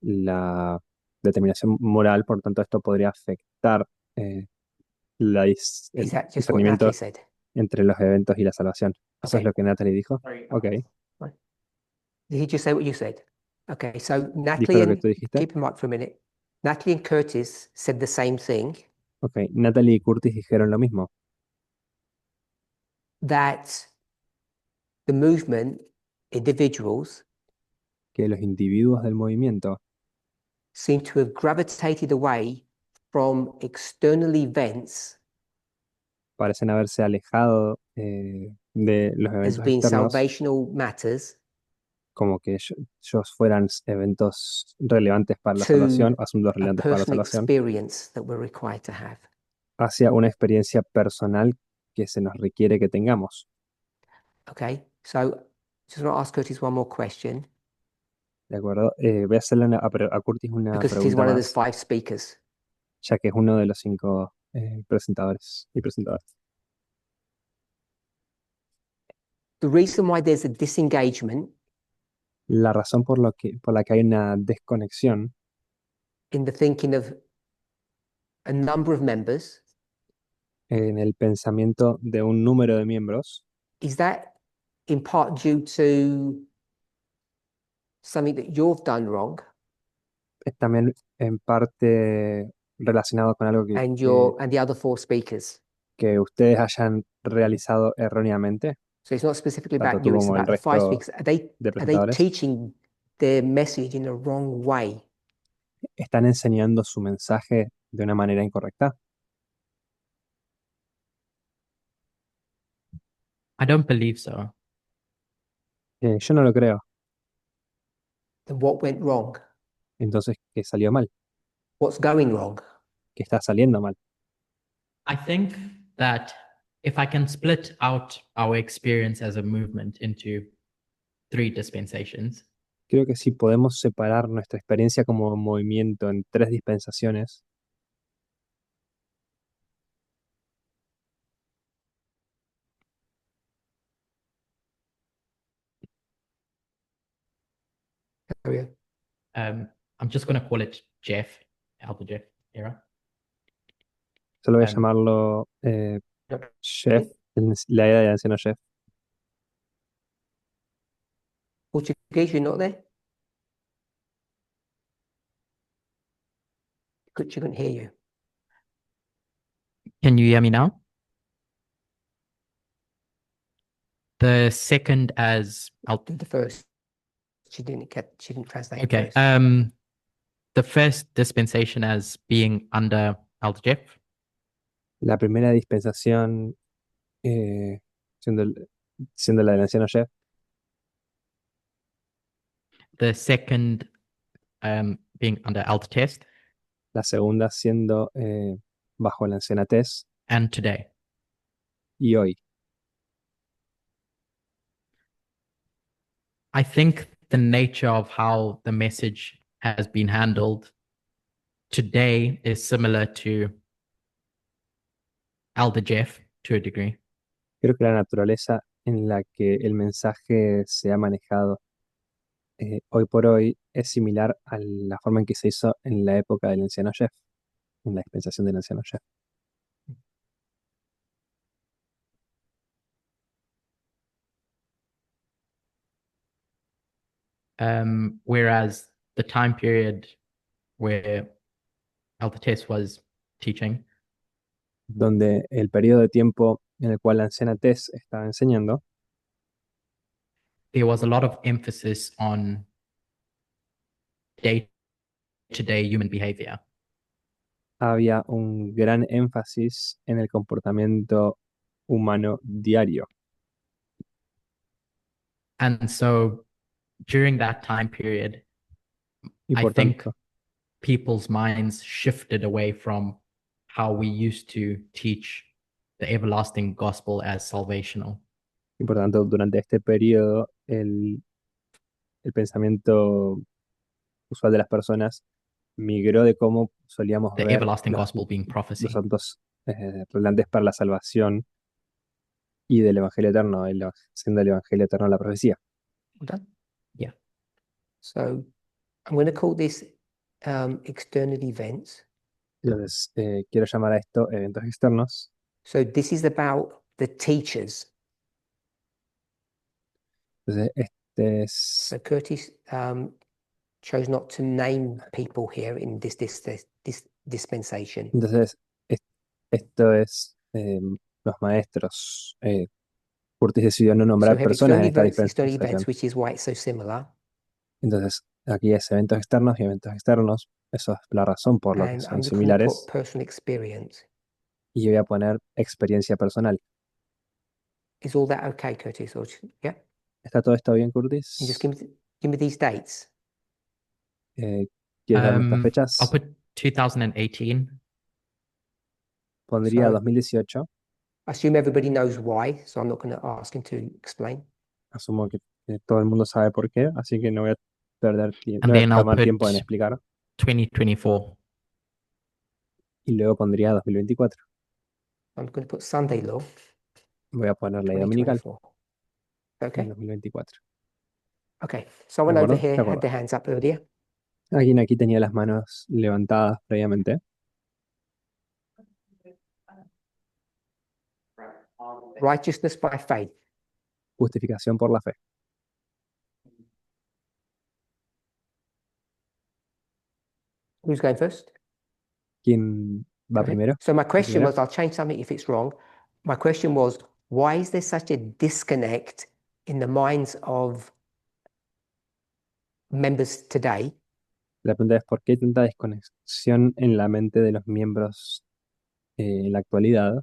[SPEAKER 2] la determinación moral. Por tanto, esto podría afectar el
[SPEAKER 1] Is that just what
[SPEAKER 2] discernimiento
[SPEAKER 1] Natalie said?
[SPEAKER 2] entre los eventos y la salvación. ¿Eso es
[SPEAKER 1] Okay.
[SPEAKER 2] lo que Natalie dijo? Ok.
[SPEAKER 1] Did he just say what you said? Okay, so
[SPEAKER 2] ¿Dijo
[SPEAKER 1] Natalie
[SPEAKER 2] lo que
[SPEAKER 1] and
[SPEAKER 2] tú dijiste?
[SPEAKER 1] keep him mic for a minute. Natalie and Curtis said the same thing,
[SPEAKER 2] Ok. Natalie y Curtis dijeron lo mismo,
[SPEAKER 1] that the movement, individuals,
[SPEAKER 2] que los individuos del movimiento
[SPEAKER 1] seem to have gravitated away from external events
[SPEAKER 2] parecen haberse alejado de los
[SPEAKER 1] as
[SPEAKER 2] eventos
[SPEAKER 1] being
[SPEAKER 2] externos
[SPEAKER 1] salvational matters
[SPEAKER 2] como que ellos fueran eventos relevantes para la
[SPEAKER 1] To
[SPEAKER 2] salvación, asuntos
[SPEAKER 1] a
[SPEAKER 2] relevantes para la
[SPEAKER 1] personal
[SPEAKER 2] salvación,
[SPEAKER 1] experience that we're required to have.
[SPEAKER 2] hacia una experiencia personal que se nos requiere que tengamos.
[SPEAKER 1] Okay, so just want to ask Curtis one more question
[SPEAKER 2] ¿De acuerdo? Voy a hacerle a Curtis una
[SPEAKER 1] because it is
[SPEAKER 2] pregunta
[SPEAKER 1] one of those
[SPEAKER 2] más,
[SPEAKER 1] 5 speakers.
[SPEAKER 2] ya que es uno de los 5 presentadores y presentadoras.
[SPEAKER 1] The reason why there's a disengagement
[SPEAKER 2] La razón por la que hay una desconexión
[SPEAKER 1] in the thinking of a number of members
[SPEAKER 2] en el pensamiento de un número de miembros
[SPEAKER 1] is that in part due to something that you've done wrong
[SPEAKER 2] es también en parte relacionado con algo
[SPEAKER 1] and the other 4 speakers.
[SPEAKER 2] que ustedes hayan realizado erróneamente,
[SPEAKER 1] So it's not specifically
[SPEAKER 2] tanto
[SPEAKER 1] about you,
[SPEAKER 2] tú
[SPEAKER 1] it's
[SPEAKER 2] como el
[SPEAKER 1] about the 5
[SPEAKER 2] resto
[SPEAKER 1] speakers.
[SPEAKER 2] de
[SPEAKER 1] Are they
[SPEAKER 2] presentadores.
[SPEAKER 1] teaching their message in a wrong way?
[SPEAKER 2] ¿Están enseñando su mensaje de una manera incorrecta?
[SPEAKER 6] I don't believe so.
[SPEAKER 2] Yo no lo creo.
[SPEAKER 1] Then what went wrong?
[SPEAKER 2] Entonces, ¿qué salió mal?
[SPEAKER 1] What's going wrong?
[SPEAKER 2] ¿Qué está saliendo mal?
[SPEAKER 6] I think that if I can split out our experience as a movement into 3 dispensations,
[SPEAKER 2] Creo que si podemos separar nuestra experiencia como movimiento en 3 dispensaciones,
[SPEAKER 1] Area.
[SPEAKER 6] I'm just going to call it Jeff, Elder Jeff era.
[SPEAKER 2] solo voy a
[SPEAKER 6] Em,
[SPEAKER 2] llamarlo Chef, la era del anciano Chef.
[SPEAKER 1] Portuguese, you're not there? She couldn't hear you.
[SPEAKER 6] Can you hear me now? The second as
[SPEAKER 1] I'll do the first. She didn't translate it
[SPEAKER 6] okay.
[SPEAKER 1] first.
[SPEAKER 6] The first dispensation as being under Elder Jeff,
[SPEAKER 2] La primera dispensación siendo, siendo la del anciano Chef.
[SPEAKER 6] the second being under Elder Test,
[SPEAKER 2] La segunda siendo bajo la ancianatez
[SPEAKER 6] and today.
[SPEAKER 2] y hoy.
[SPEAKER 6] I think the nature of how the message has been handled today is similar to Elder Jeff to a degree.
[SPEAKER 2] Creo que la naturaleza en la que el mensaje se ha manejado hoy por hoy es similar a la forma en que se hizo en la época del anciano Jeff, en la dispensación del anciano Jeff.
[SPEAKER 6] Whereas the time period where Elder Tess was teaching,
[SPEAKER 2] Donde el periodo de tiempo en el cual la anciana Tess estaba enseñando,
[SPEAKER 6] there was a lot of emphasis on day-to-day human behavior.
[SPEAKER 2] había un gran énfasis en el comportamiento humano diario.
[SPEAKER 6] And so during that time period,
[SPEAKER 2] Y
[SPEAKER 6] I
[SPEAKER 2] por
[SPEAKER 6] think
[SPEAKER 2] tanto,
[SPEAKER 6] people's minds shifted away from how we used to teach the everlasting gospel as salvational.
[SPEAKER 2] durante este periodo, el pensamiento usual de las personas migró de cómo solíamos
[SPEAKER 6] The
[SPEAKER 2] ver
[SPEAKER 6] everlasting
[SPEAKER 2] los,
[SPEAKER 6] gospel being prophecy.
[SPEAKER 2] los santos relevantes para la salvación y del Evangelio Eterno, siendo el Evangelio Eterno la profecía.
[SPEAKER 1] Well done.
[SPEAKER 6] Yeah.
[SPEAKER 1] So I'm going to call this external events.
[SPEAKER 2] Entonces, quiero llamar a esto eventos externos.
[SPEAKER 1] So this is about the teachers.
[SPEAKER 2] Entonces, este es,
[SPEAKER 1] So Curtis chose not to name people here in this dispensation.
[SPEAKER 2] entonces esto es los maestros. Curtis decidió no
[SPEAKER 1] So
[SPEAKER 2] nombrar
[SPEAKER 1] we have
[SPEAKER 2] personas en
[SPEAKER 1] external
[SPEAKER 2] esta
[SPEAKER 1] external
[SPEAKER 2] dispensación.
[SPEAKER 1] events, which is why it's so similar.
[SPEAKER 2] Entonces, aquí es eventos externos y eventos externos. Eso es la razón por la que
[SPEAKER 1] And
[SPEAKER 2] son
[SPEAKER 1] I'm going to
[SPEAKER 2] similares.
[SPEAKER 1] put personal experience.
[SPEAKER 2] Y yo voy a poner experiencia personal.
[SPEAKER 1] Is all that okay, Curtis? Or yeah?
[SPEAKER 2] ¿Está todo esto bien, Curtis?
[SPEAKER 1] And just give me give me these dates.
[SPEAKER 2] ¿Quieres darme estas
[SPEAKER 6] I'll
[SPEAKER 2] fechas?
[SPEAKER 6] put 2018.
[SPEAKER 2] Pondría
[SPEAKER 1] So-
[SPEAKER 2] 2018.
[SPEAKER 1] I assume everybody knows why, so I'm not going to ask him to explain.
[SPEAKER 2] Asumo que todo el mundo sabe por qué, así que no voy a perder tiempo,
[SPEAKER 6] And
[SPEAKER 2] no voy a
[SPEAKER 6] then I'll
[SPEAKER 2] tomar tiempo en
[SPEAKER 6] put
[SPEAKER 2] explicar.
[SPEAKER 6] 2024.
[SPEAKER 2] Y luego pondría 2024.
[SPEAKER 1] I'm going to put Sunday law,
[SPEAKER 2] Voy a poner ley dominical
[SPEAKER 1] 2024.
[SPEAKER 2] en
[SPEAKER 1] Okay.
[SPEAKER 2] 2024.
[SPEAKER 1] Okay. Someone
[SPEAKER 2] De
[SPEAKER 1] over
[SPEAKER 2] acuerdo,
[SPEAKER 1] here
[SPEAKER 2] de
[SPEAKER 1] had
[SPEAKER 2] acuerdo.
[SPEAKER 1] their hands up earlier.
[SPEAKER 2] Alguien aquí tenía las manos levantadas previamente.
[SPEAKER 1] Righteousness by faith.
[SPEAKER 2] Justificación por la fe.
[SPEAKER 1] Who's going first?
[SPEAKER 2] ¿Quién
[SPEAKER 1] Go
[SPEAKER 2] va
[SPEAKER 1] ahead.
[SPEAKER 2] primero?
[SPEAKER 1] So my question
[SPEAKER 2] primera?
[SPEAKER 1] was, I'll change something if it's wrong. My question was, why is there such a disconnect in the minds of members today
[SPEAKER 2] La pregunta es: ¿por qué hay tanta desconexión en la mente de los miembros en la actualidad?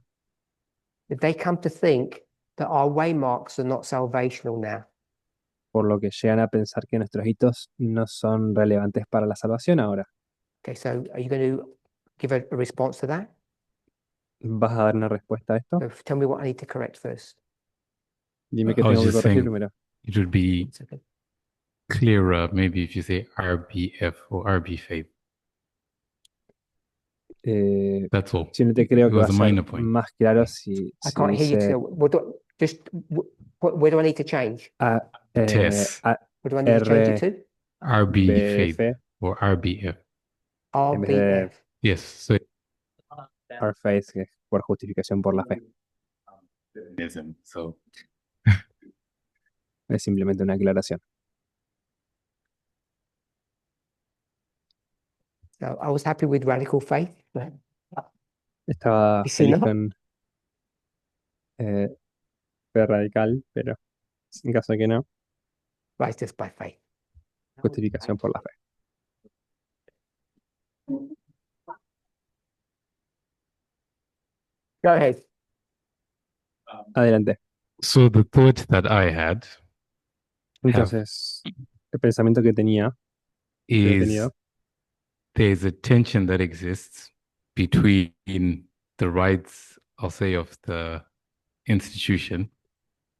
[SPEAKER 1] that they come to think that our waymarks are not salvational now?
[SPEAKER 2] Por lo que llegan a pensar que nuestros hitos no son relevantes para la salvación ahora.
[SPEAKER 1] Okay, so are you going to give a response to that?
[SPEAKER 2] ¿Vas a dar una respuesta a esto?
[SPEAKER 1] So tell me what I need to correct first.
[SPEAKER 2] Dime
[SPEAKER 5] I
[SPEAKER 2] qué
[SPEAKER 5] was
[SPEAKER 2] tengo que
[SPEAKER 5] just
[SPEAKER 2] corregir
[SPEAKER 5] saying-
[SPEAKER 2] primero.
[SPEAKER 5] It would be
[SPEAKER 1] One second.
[SPEAKER 5] clearer maybe if you say RBF or RB faith.
[SPEAKER 2] Eh,
[SPEAKER 5] That's all.
[SPEAKER 2] Simplemente creo
[SPEAKER 5] It
[SPEAKER 2] que va
[SPEAKER 5] was
[SPEAKER 2] a
[SPEAKER 5] a
[SPEAKER 2] ser
[SPEAKER 5] minor point.
[SPEAKER 2] más claro si
[SPEAKER 1] I can't hear you.
[SPEAKER 2] dice
[SPEAKER 1] So what do, just where do I need to change?
[SPEAKER 5] Tess.
[SPEAKER 1] What do I need to change it to?
[SPEAKER 5] RB faith
[SPEAKER 2] BF
[SPEAKER 5] or RBF.
[SPEAKER 2] en vez de
[SPEAKER 1] RBF.
[SPEAKER 5] Yes. So
[SPEAKER 2] our faith, que es por justificación por la fe.
[SPEAKER 5] So
[SPEAKER 2] Es simplemente una aclaración.
[SPEAKER 1] So I was happy with radical faith. But
[SPEAKER 2] Estaba
[SPEAKER 1] ¿Y si
[SPEAKER 2] feliz
[SPEAKER 1] no?
[SPEAKER 2] con fe radical, pero en caso de que no,
[SPEAKER 1] righteous by faith.
[SPEAKER 2] justificación por la fe.
[SPEAKER 1] Go ahead.
[SPEAKER 2] Adelante.
[SPEAKER 5] so the thought that I had
[SPEAKER 2] Entonces, el pensamiento que tenía, que he
[SPEAKER 5] is
[SPEAKER 2] tenido,
[SPEAKER 5] there's a tension that exists between the rights, I'll say, of the institution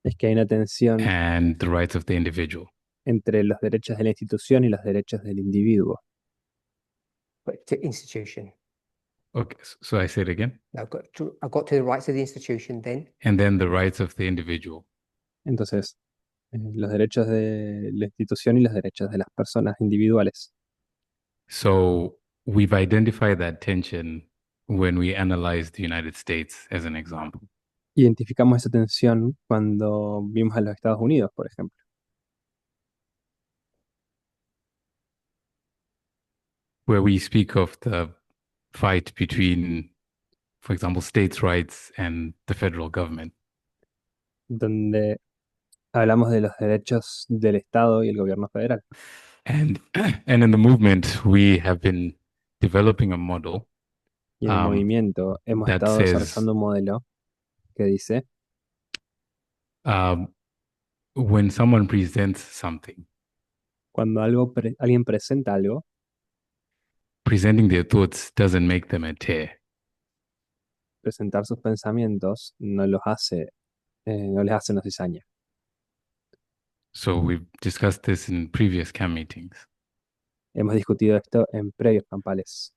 [SPEAKER 2] es que hay una tensión
[SPEAKER 5] and the rights of the individual.
[SPEAKER 2] entre los derechos de la institución y los derechos del individuo.
[SPEAKER 1] But to institution.
[SPEAKER 5] Okay, so I say it again.
[SPEAKER 1] I got to the rights of the institution then.
[SPEAKER 5] And then the rights of the individual.
[SPEAKER 2] Entonces, los derechos de la institución y los derechos de las personas individuales.
[SPEAKER 5] So we've identified that tension when we analyze the United States as an example.
[SPEAKER 2] Identificamos esa tensión cuando vimos a los Estados Unidos, por ejemplo.
[SPEAKER 5] Where we speak of the fight between, for example, states' rights and the federal government.
[SPEAKER 2] Donde hablamos de los derechos del Estado y el gobierno federal.
[SPEAKER 5] And in the movement, we have been developing a model
[SPEAKER 2] Y en el
[SPEAKER 5] Um,
[SPEAKER 2] movimiento hemos
[SPEAKER 5] that
[SPEAKER 2] estado
[SPEAKER 5] says-
[SPEAKER 2] desarrollando un modelo que dice,
[SPEAKER 5] when someone presents something,
[SPEAKER 2] cuando alguien presenta algo,
[SPEAKER 5] presenting their thoughts doesn't make them a tear.
[SPEAKER 2] presentar sus pensamientos no les hace una cizaña.
[SPEAKER 5] So we've discussed this in previous CAM meetings.
[SPEAKER 2] Hemos discutido esto en previos campales.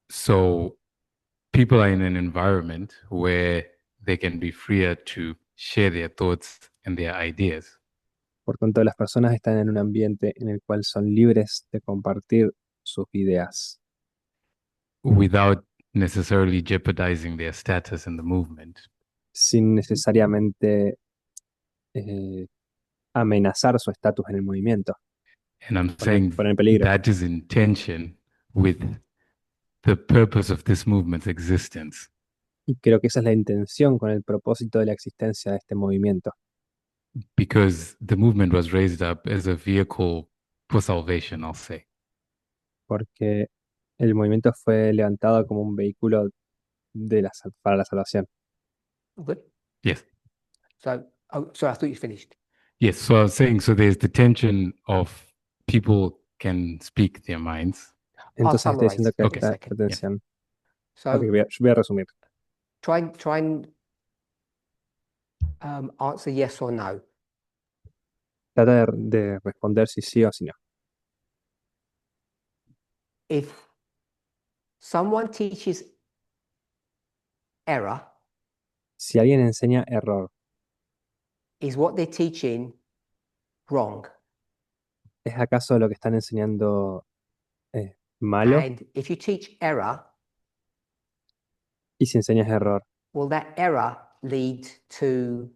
[SPEAKER 5] So people are in an environment where they can be freer to share their thoughts and their ideas.
[SPEAKER 2] Por tanto, las personas están en un ambiente en el cual son libres de compartir sus ideas
[SPEAKER 5] without necessarily jeopardizing their status in the movement.
[SPEAKER 2] sin necesariamente amenazar su estatus en el movimiento,
[SPEAKER 5] And I'm
[SPEAKER 2] poner
[SPEAKER 5] saying
[SPEAKER 2] en peligro.
[SPEAKER 5] that is in tension with the purpose of this movement's existence.
[SPEAKER 2] Y creo que esa es la intención con el propósito de la existencia de este movimiento,
[SPEAKER 5] Because the movement was raised up as a vehicle for salvation, I'll say.
[SPEAKER 2] porque el movimiento fue levantado como un vehículo para la salvación.
[SPEAKER 1] Good.
[SPEAKER 5] Yes.
[SPEAKER 1] So, so I thought you finished.
[SPEAKER 5] Yes, so I was saying, so there's the tension of people can speak their minds.
[SPEAKER 2] Entonces estoy diciendo
[SPEAKER 1] summarize
[SPEAKER 2] que
[SPEAKER 1] in a
[SPEAKER 2] esta
[SPEAKER 1] second.
[SPEAKER 2] tensión.
[SPEAKER 1] So
[SPEAKER 2] Ok, voy a resumir.
[SPEAKER 1] try and answer yes or no.
[SPEAKER 2] Trata de responder si sí o si no.
[SPEAKER 1] If someone teaches error,
[SPEAKER 2] Si alguien enseña error,
[SPEAKER 1] is what they're teaching wrong?
[SPEAKER 2] ¿es acaso lo que están enseñando malo?
[SPEAKER 1] And if you teach error,
[SPEAKER 2] Y si enseñas error,
[SPEAKER 1] will that error lead to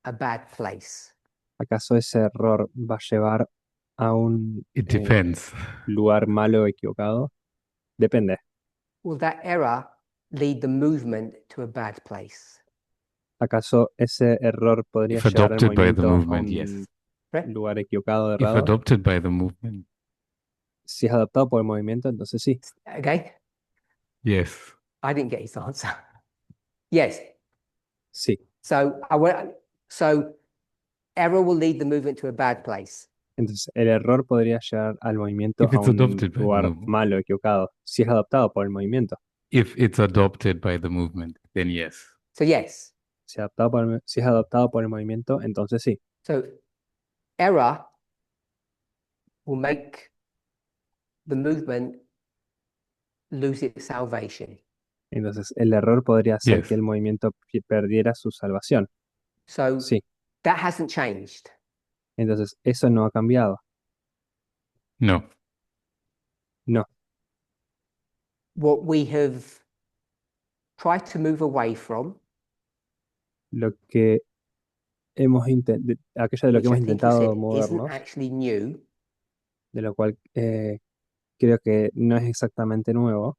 [SPEAKER 1] a bad place?
[SPEAKER 2] ¿acaso ese error va a llevar a un
[SPEAKER 5] It depends.
[SPEAKER 2] lugar malo o equivocado? Depende.
[SPEAKER 1] Will that error lead the movement to a bad place?
[SPEAKER 2] ¿Acaso ese error podría
[SPEAKER 5] If
[SPEAKER 2] llevar al
[SPEAKER 5] adopted by the
[SPEAKER 2] movimiento a
[SPEAKER 5] movement,
[SPEAKER 2] un
[SPEAKER 5] yes.
[SPEAKER 1] Correct?
[SPEAKER 2] lugar equivocado,
[SPEAKER 5] If
[SPEAKER 2] errado?
[SPEAKER 5] adopted by the movement,
[SPEAKER 2] Si es adoptado por el movimiento, entonces sí.
[SPEAKER 1] Okay,
[SPEAKER 5] yes.
[SPEAKER 1] I didn't get his answer. Yes.
[SPEAKER 2] Sí.
[SPEAKER 1] So error will lead the movement to a bad place.
[SPEAKER 2] Entonces, el error podría llevar al movimiento
[SPEAKER 5] If
[SPEAKER 2] a
[SPEAKER 5] it's
[SPEAKER 2] un
[SPEAKER 5] adopted by the
[SPEAKER 2] lugar
[SPEAKER 5] movement.
[SPEAKER 2] malo, equivocado, si es adoptado por el movimiento.
[SPEAKER 5] If it's adopted by the movement, then yes.
[SPEAKER 1] So yes.
[SPEAKER 2] Si es adoptado por el movimiento, entonces sí.
[SPEAKER 1] So error will make the movement lose its salvation.
[SPEAKER 2] Entonces, el error podría hacer
[SPEAKER 5] Yes.
[SPEAKER 2] que el movimiento perdiera su salvación.
[SPEAKER 1] So
[SPEAKER 2] Sí.
[SPEAKER 1] that hasn't changed.
[SPEAKER 2] Entonces, eso no ha cambiado.
[SPEAKER 5] No.
[SPEAKER 2] No.
[SPEAKER 1] What we have tried to move away from,
[SPEAKER 2] Lo que hemos aquello de lo
[SPEAKER 1] which
[SPEAKER 2] que
[SPEAKER 1] I
[SPEAKER 2] hemos
[SPEAKER 1] think you
[SPEAKER 2] intentado
[SPEAKER 1] said isn't
[SPEAKER 2] movernos,
[SPEAKER 1] actually new,
[SPEAKER 2] de lo cual creo que no es exactamente nuevo,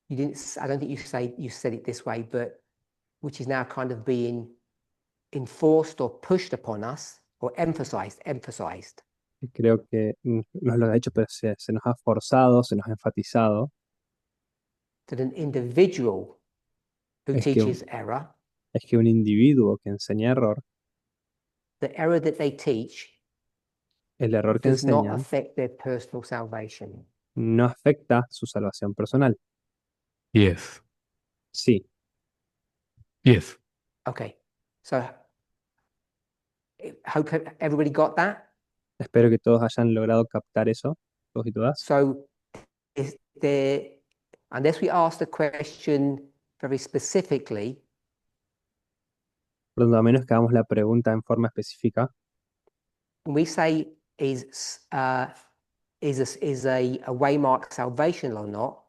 [SPEAKER 1] you didn't, I don't think you said it this way, but which is now kind of being enforced or pushed upon us or emphasized.
[SPEAKER 2] y creo que nos lo ha dicho, pero se nos ha forzado, se nos ha enfatizado,
[SPEAKER 1] That an individual who
[SPEAKER 2] Es que
[SPEAKER 1] teaches error,
[SPEAKER 2] es que un individuo que enseña error,
[SPEAKER 1] the error that they teach
[SPEAKER 2] el error que
[SPEAKER 1] does not
[SPEAKER 2] enseñan
[SPEAKER 1] affect their personal salvation.
[SPEAKER 2] no afecta su salvación personal.
[SPEAKER 5] Yes.
[SPEAKER 2] Sí,
[SPEAKER 5] Yes.
[SPEAKER 1] Okay, so hope everybody got that.
[SPEAKER 2] espero que todos hayan logrado captar eso, todos y todas.
[SPEAKER 1] So is there, unless we ask the question very specifically,
[SPEAKER 2] Por lo menos que hagamos la pregunta en forma específica.
[SPEAKER 1] when we say is a waymark salvation or not,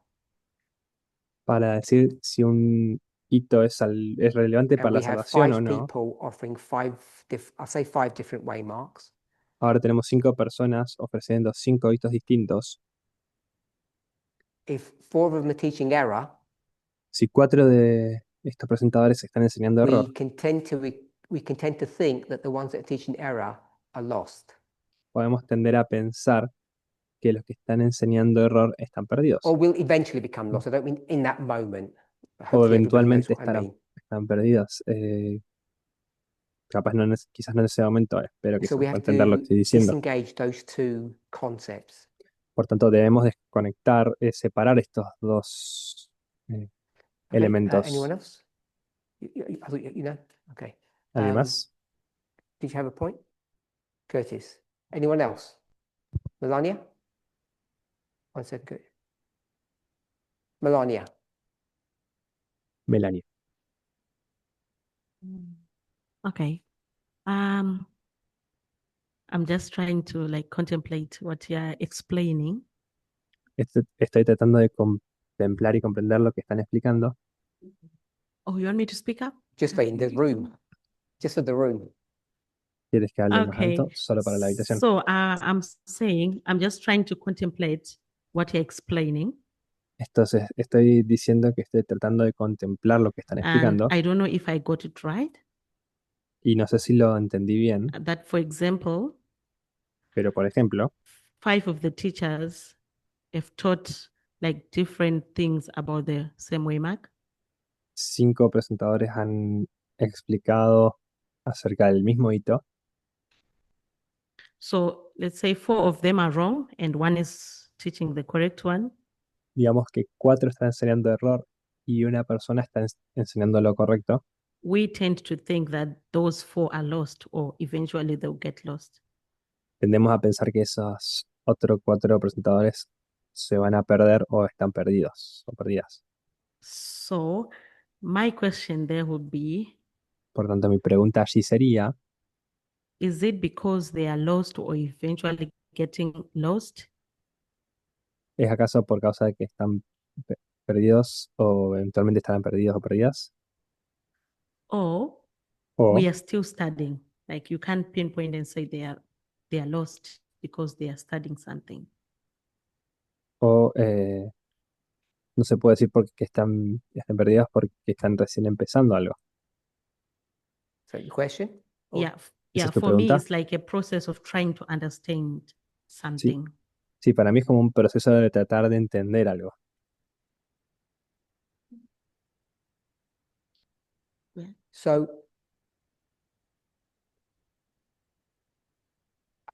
[SPEAKER 2] Para decir si un hito es relevante para
[SPEAKER 1] and
[SPEAKER 2] la
[SPEAKER 1] we have
[SPEAKER 2] salvación o
[SPEAKER 1] 5
[SPEAKER 2] no.
[SPEAKER 1] people offering I'll say 5 different waymarks.
[SPEAKER 2] Ahora tenemos 5 personas ofreciendo 5 hitos distintos.
[SPEAKER 1] If 4 of them are teaching error,
[SPEAKER 2] Si 4 de estos presentadores están enseñando error,
[SPEAKER 1] we can tend to think that the ones that are teaching error are lost.
[SPEAKER 2] podemos tender a pensar que los que están enseñando error están perdidos.
[SPEAKER 1] Or will eventually become lost. I don't mean in that moment.
[SPEAKER 2] O
[SPEAKER 1] Hopefully everybody knows
[SPEAKER 2] eventualmente
[SPEAKER 1] what I
[SPEAKER 2] estarán,
[SPEAKER 1] mean.
[SPEAKER 2] están perdidos. Capaz no, quizás no en ese momento, espero que
[SPEAKER 1] So
[SPEAKER 2] se
[SPEAKER 1] we
[SPEAKER 2] pueda
[SPEAKER 1] have
[SPEAKER 2] entender lo
[SPEAKER 1] to
[SPEAKER 2] que estoy diciendo.
[SPEAKER 1] disengage those 2 concepts.
[SPEAKER 2] Por tanto, debemos desconectar, separar estos dos
[SPEAKER 1] Okay,
[SPEAKER 2] elementos.
[SPEAKER 1] anyone else? I thought you know? Okay.
[SPEAKER 2] ¿Alguien más?
[SPEAKER 1] Did you have a point? Curtis. Anyone else? Melania? One second. Melania.
[SPEAKER 2] Melania.
[SPEAKER 7] Okay. I'm just trying to like contemplate what you're explaining.
[SPEAKER 2] Estoy tratando de contemplar y comprender lo que están explicando.
[SPEAKER 7] Oh, you want me to speak up?
[SPEAKER 1] Just in the room. Just for the room.
[SPEAKER 2] ¿Quieres que hable más
[SPEAKER 7] Okay.
[SPEAKER 2] alto? Solo para la habitación.
[SPEAKER 7] So I'm saying, I'm just trying to contemplate what you're explaining.
[SPEAKER 2] Entonces, estoy diciendo que estoy tratando de contemplar lo que están
[SPEAKER 7] And
[SPEAKER 2] explicando.
[SPEAKER 7] I don't know if I got it right.
[SPEAKER 2] Y no sé si lo entendí bien,
[SPEAKER 7] That, for example,
[SPEAKER 2] pero por ejemplo,
[SPEAKER 7] 5 of the teachers have taught like different things about the same waymark.
[SPEAKER 2] 5 presentadores han explicado acerca del mismo hito.
[SPEAKER 7] So let's say 4 of them are wrong and one is teaching the correct one.
[SPEAKER 2] Digamos que 4 están enseñando error y una persona está enseñando lo correcto.
[SPEAKER 7] We tend to think that those 4 are lost or eventually they'll get lost.
[SPEAKER 2] Tendemos a pensar que esos otros 4 presentadores se van a perder o están perdidos o perdidas.
[SPEAKER 7] So my question there would be,
[SPEAKER 2] Por tanto, mi pregunta allí sería,
[SPEAKER 7] is it because they are lost or eventually getting lost?
[SPEAKER 2] ¿es acaso por causa de que están perdidos o eventualmente estarán perdidos o perdidas?
[SPEAKER 7] Or
[SPEAKER 2] O,
[SPEAKER 7] we are still studying? Like you can't pinpoint and say they are lost because they are studying something.
[SPEAKER 2] o no se puede decir porque están perdidos porque están recién empezando algo.
[SPEAKER 1] Is that your question? Or-
[SPEAKER 7] Yeah,
[SPEAKER 2] ¿Esa
[SPEAKER 7] yeah.
[SPEAKER 2] es tu
[SPEAKER 7] For me,
[SPEAKER 2] pregunta?
[SPEAKER 7] it's like a process of trying to understand something.
[SPEAKER 2] Sí, para mí es como un proceso de tratar de entender algo.
[SPEAKER 1] So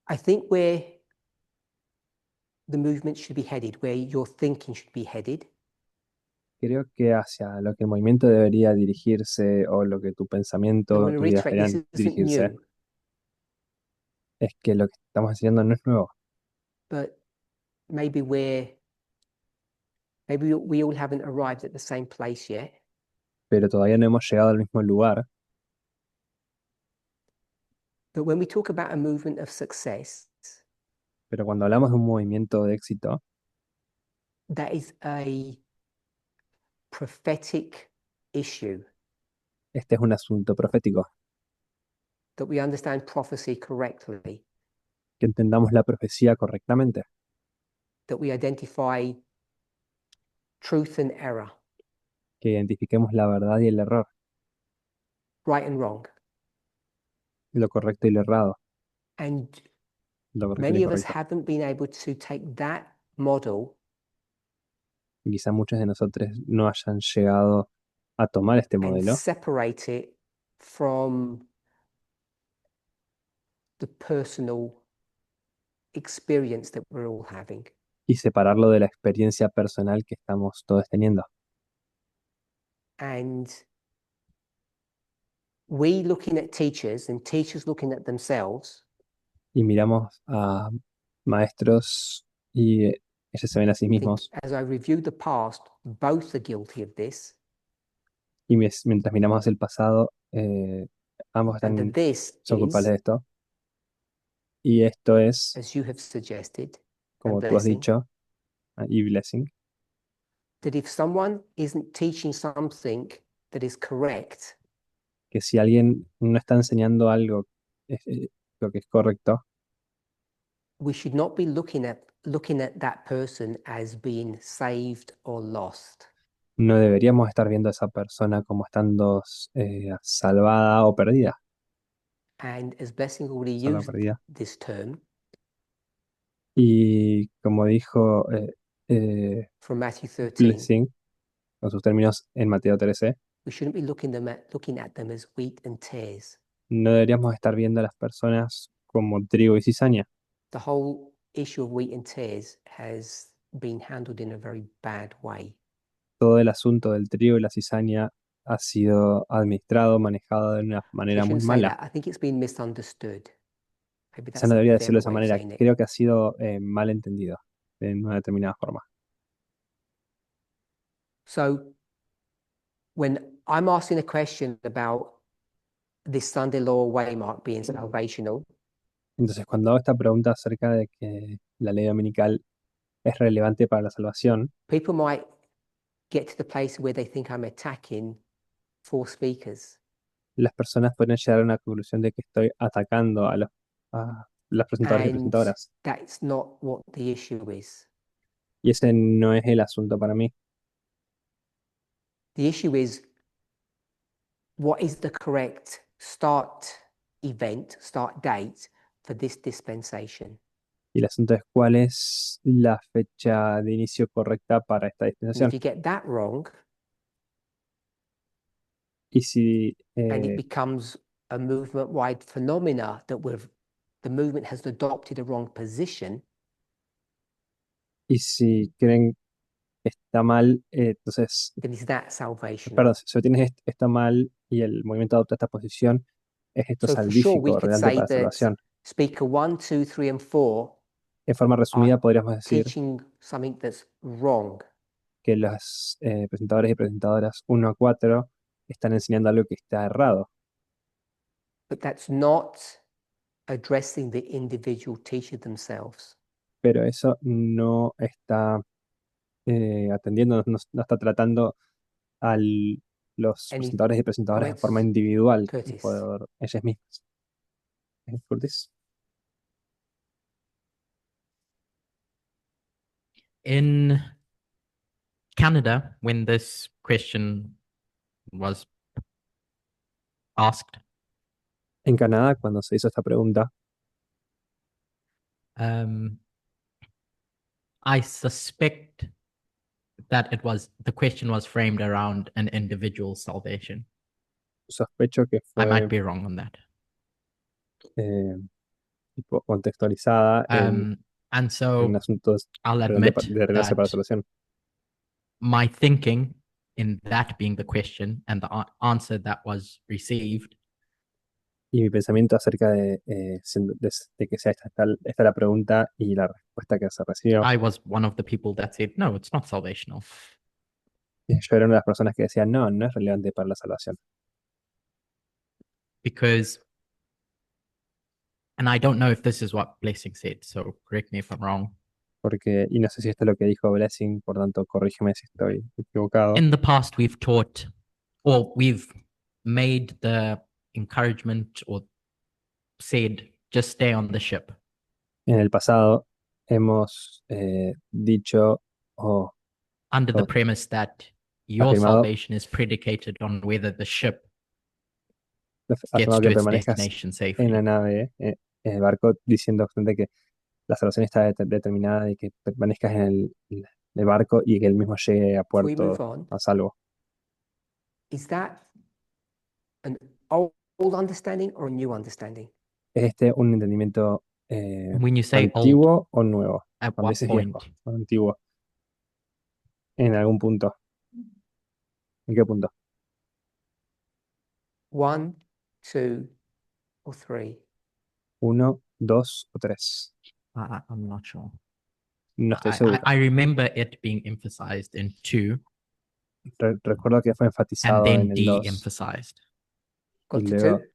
[SPEAKER 1] I think where the movement should be headed, where your thinking should be headed,
[SPEAKER 2] Creo que hacia lo que el movimiento debería dirigirse o lo que tu
[SPEAKER 1] I
[SPEAKER 2] pensamiento,
[SPEAKER 1] want to
[SPEAKER 2] tus ideas
[SPEAKER 1] reiterate, this
[SPEAKER 2] deberían
[SPEAKER 1] isn't
[SPEAKER 2] dirigirse,
[SPEAKER 1] new,
[SPEAKER 2] es que lo que estamos enseñando no es nuevo,
[SPEAKER 1] but maybe we all haven't arrived at the same place yet.
[SPEAKER 2] pero todavía no hemos llegado al mismo lugar.
[SPEAKER 1] But when we talk about a movement of success,
[SPEAKER 2] Pero cuando hablamos de un movimiento de éxito,
[SPEAKER 1] that is a prophetic issue,
[SPEAKER 2] este es un asunto profético,
[SPEAKER 1] that we understand prophecy correctly,
[SPEAKER 2] que entendamos la profecía correctamente,
[SPEAKER 1] that we identify truth and error,
[SPEAKER 2] que identifiquemos la verdad y el error,
[SPEAKER 1] right and wrong.
[SPEAKER 2] lo correcto y lo errado,
[SPEAKER 1] And
[SPEAKER 2] lo correcto y
[SPEAKER 1] many
[SPEAKER 2] lo
[SPEAKER 1] of us
[SPEAKER 2] incorrecto.
[SPEAKER 1] haven't been able to take that model
[SPEAKER 2] Y quizá muchos de nosotros no hayan llegado a tomar este
[SPEAKER 1] and
[SPEAKER 2] modelo
[SPEAKER 1] separate it from the personal experience that we're all having.
[SPEAKER 2] y separarlo de la experiencia personal que estamos todos teniendo.
[SPEAKER 1] And we looking at teachers and teachers looking at themselves,
[SPEAKER 2] Y miramos a maestros y ellos se ven a sí
[SPEAKER 1] I think
[SPEAKER 2] mismos.
[SPEAKER 1] as I review the past, both are guilty of this,
[SPEAKER 2] Y mientras miramos hacia el pasado, ambos
[SPEAKER 1] and
[SPEAKER 2] están,
[SPEAKER 1] that this
[SPEAKER 2] son culpables
[SPEAKER 1] is,
[SPEAKER 2] de esto. Y esto es,
[SPEAKER 1] as you have suggested,
[SPEAKER 2] como
[SPEAKER 1] and
[SPEAKER 2] tú has
[SPEAKER 1] blessing,
[SPEAKER 2] dicho, y blessing,
[SPEAKER 1] that if someone isn't teaching something that is correct,
[SPEAKER 2] que si alguien no está enseñando algo, lo que es correcto,
[SPEAKER 1] we should not be looking at that person as being saved or lost.
[SPEAKER 2] no deberíamos estar viendo a esa persona como estando salvada o perdida.
[SPEAKER 1] And as Blessing already
[SPEAKER 2] Salva o
[SPEAKER 1] used
[SPEAKER 2] perdida.
[SPEAKER 1] this term
[SPEAKER 2] Y como dijo
[SPEAKER 1] from Matthew 13,
[SPEAKER 2] Blessing, con sus términos en Mateo 13,
[SPEAKER 1] we shouldn't be looking at them as wheat and tares.
[SPEAKER 2] no deberíamos estar viendo a las personas como trigo y cizaña.
[SPEAKER 1] The whole issue of wheat and tares has been handled in a very bad way.
[SPEAKER 2] Todo el asunto del trigo y la cizaña ha sido administrado, manejado de una
[SPEAKER 1] I
[SPEAKER 2] manera muy
[SPEAKER 1] shouldn't say
[SPEAKER 2] mala.
[SPEAKER 1] that. I think it's been misunderstood. Maybe
[SPEAKER 2] Quizá
[SPEAKER 1] that's
[SPEAKER 2] no
[SPEAKER 1] a
[SPEAKER 2] debería decirlo de
[SPEAKER 1] better
[SPEAKER 2] esa
[SPEAKER 1] way of
[SPEAKER 2] manera.
[SPEAKER 1] saying it.
[SPEAKER 2] Creo que ha sido mal entendido de una determinada forma.
[SPEAKER 1] So when I'm asking a question about this Sunday law waymark being salvational,
[SPEAKER 2] Entonces, cuando hago esta pregunta acerca de que la ley dominical es relevante para la salvación,
[SPEAKER 1] people might get to the place where they think I'm attacking 4 speakers.
[SPEAKER 2] las personas pueden llegar a una conclusión de que estoy atacando a los presentadores y
[SPEAKER 1] And
[SPEAKER 2] presentadoras.
[SPEAKER 1] that's not what the issue is.
[SPEAKER 2] Y ese no es el asunto para mí.
[SPEAKER 1] The issue is, what is the correct start date for this dispensation?
[SPEAKER 2] Y el asunto es cuál es la fecha de inicio correcta para esta
[SPEAKER 1] And
[SPEAKER 2] dispensación.
[SPEAKER 1] if you get that wrong,
[SPEAKER 2] Y si
[SPEAKER 1] and it becomes a movement-wide phenomena that we're the movement has adopted a wrong position,
[SPEAKER 2] Y si creen que está mal, entonces,
[SPEAKER 1] then is that salvation?
[SPEAKER 2] perdón, si obtienes está mal y el movimiento adopta esta posición, ¿es esto
[SPEAKER 1] So for sure, we
[SPEAKER 2] salvífico,
[SPEAKER 1] could
[SPEAKER 2] relevante
[SPEAKER 1] say
[SPEAKER 2] para
[SPEAKER 1] that
[SPEAKER 2] salvación?
[SPEAKER 1] speaker 1, 2, 3, and 4
[SPEAKER 2] En forma resumida, podríamos decir
[SPEAKER 1] teaching something that's wrong.
[SPEAKER 2] que los presentadores y presentadoras 1 a 4 están enseñando algo que está errado,
[SPEAKER 1] But that's not addressing the individual teacher themselves.
[SPEAKER 2] pero eso no está atendiendo, no está tratando a los
[SPEAKER 1] Any
[SPEAKER 2] presentadores y presentadoras de forma
[SPEAKER 1] comments,
[SPEAKER 2] individual
[SPEAKER 1] Curtis?
[SPEAKER 2] por ellas mismas. Curtis.
[SPEAKER 6] In Canada, when this question was asked,
[SPEAKER 2] En Canadá, cuando se hizo esta pregunta,
[SPEAKER 6] I suspect that the question was framed around an individual salvation.
[SPEAKER 2] sospecho que
[SPEAKER 6] I might
[SPEAKER 2] fue
[SPEAKER 6] be wrong on that.
[SPEAKER 2] tipo contextualizada en
[SPEAKER 6] And so
[SPEAKER 2] un asunto
[SPEAKER 6] I'll
[SPEAKER 2] de
[SPEAKER 6] admit
[SPEAKER 2] gracia para
[SPEAKER 6] that
[SPEAKER 2] salvación.
[SPEAKER 6] my thinking in that being the question and the answer that was received
[SPEAKER 2] Y mi pensamiento acerca de que sea esta la pregunta y la respuesta que se recibió.
[SPEAKER 6] I was one of the people that said, no, it's not salvational.
[SPEAKER 2] Yo era una de las personas que decían, no, no es relevante para la salvación.
[SPEAKER 6] Because, and I don't know if this is what Blessing said, so correct me if I'm wrong.
[SPEAKER 2] Porque, y no sé si esto es lo que dijo Blessing, por tanto, corrígeme si estoy equivocado.
[SPEAKER 6] In the past, we've taught, or we've made the encouragement or said, just stay on the ship.
[SPEAKER 2] En el pasado hemos dicho o
[SPEAKER 6] Under the
[SPEAKER 2] Oh.
[SPEAKER 6] premise that your
[SPEAKER 2] Afirmado.
[SPEAKER 6] salvation is predicated on whether the ship gets
[SPEAKER 2] afirmado
[SPEAKER 6] to
[SPEAKER 2] que
[SPEAKER 6] its
[SPEAKER 2] permanezcas
[SPEAKER 6] destination
[SPEAKER 2] en
[SPEAKER 6] safely.
[SPEAKER 2] la nave, en el barco, diciendo justamente que la salvación está determinada y que permanezcas en el barco y que él mismo llegue a
[SPEAKER 1] If we move
[SPEAKER 2] puerto
[SPEAKER 1] on,
[SPEAKER 2] a salvo.
[SPEAKER 1] is that an old understanding or a new understanding?
[SPEAKER 2] ¿Es este un entendimiento
[SPEAKER 6] When you say old,
[SPEAKER 2] antiguo o nuevo?
[SPEAKER 6] at
[SPEAKER 2] Cuando
[SPEAKER 6] what
[SPEAKER 2] dices
[SPEAKER 6] point?
[SPEAKER 2] viejo o antiguo. En algún punto. ¿En qué punto?
[SPEAKER 1] 1, 2, or 3?
[SPEAKER 2] 1, 2 o 3.
[SPEAKER 6] I'm not sure.
[SPEAKER 2] No estoy seguro.
[SPEAKER 6] I remember it being emphasized in 2
[SPEAKER 2] Recuerdo que fue
[SPEAKER 6] and
[SPEAKER 2] enfatizado
[SPEAKER 6] then
[SPEAKER 2] en el 2
[SPEAKER 6] de-emphasized.
[SPEAKER 1] Got
[SPEAKER 2] y
[SPEAKER 1] to
[SPEAKER 2] luego,
[SPEAKER 1] 2?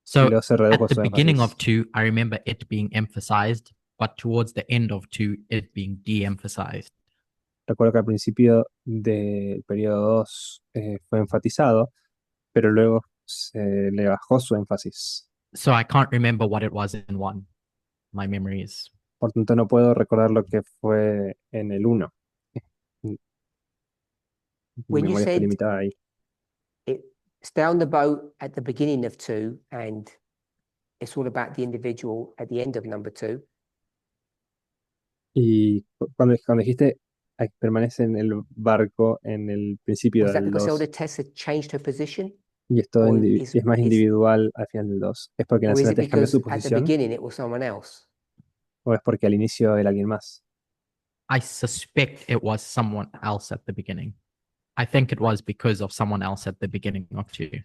[SPEAKER 6] So
[SPEAKER 2] luego se redujo
[SPEAKER 6] at the
[SPEAKER 2] su
[SPEAKER 6] beginning of
[SPEAKER 2] énfasis.
[SPEAKER 6] 2, I remember it being emphasized, but towards the end of 2, it being de-emphasized.
[SPEAKER 2] Recuerdo que al principio del periodo 2 fue enfatizado, pero luego se le bajó su énfasis.
[SPEAKER 6] So I can't remember what it was in 1. My memory is.
[SPEAKER 2] Por tanto, no puedo recordar lo que fue en el 1. Mi
[SPEAKER 1] When you
[SPEAKER 2] memoria está
[SPEAKER 1] said
[SPEAKER 2] limitada ahí.
[SPEAKER 1] stay on the boat at the beginning of 2 and it's all about the individual at the end of number 2.
[SPEAKER 2] Y cuando dijiste permanece en el barco en el principio
[SPEAKER 1] Was that
[SPEAKER 2] del
[SPEAKER 1] because
[SPEAKER 2] 2
[SPEAKER 1] Elder Tess had changed her position?
[SPEAKER 2] y esto
[SPEAKER 1] or
[SPEAKER 2] es más individual al final del 2? ¿Es porque
[SPEAKER 1] Or
[SPEAKER 2] Nación
[SPEAKER 1] is it
[SPEAKER 2] Tess cambió
[SPEAKER 1] because
[SPEAKER 2] su
[SPEAKER 1] at the
[SPEAKER 2] posición
[SPEAKER 1] beginning it was someone else?
[SPEAKER 2] o es porque al inicio era alguien más?
[SPEAKER 6] I suspect it was someone else at the beginning. I think it was because of someone else at the beginning of 2.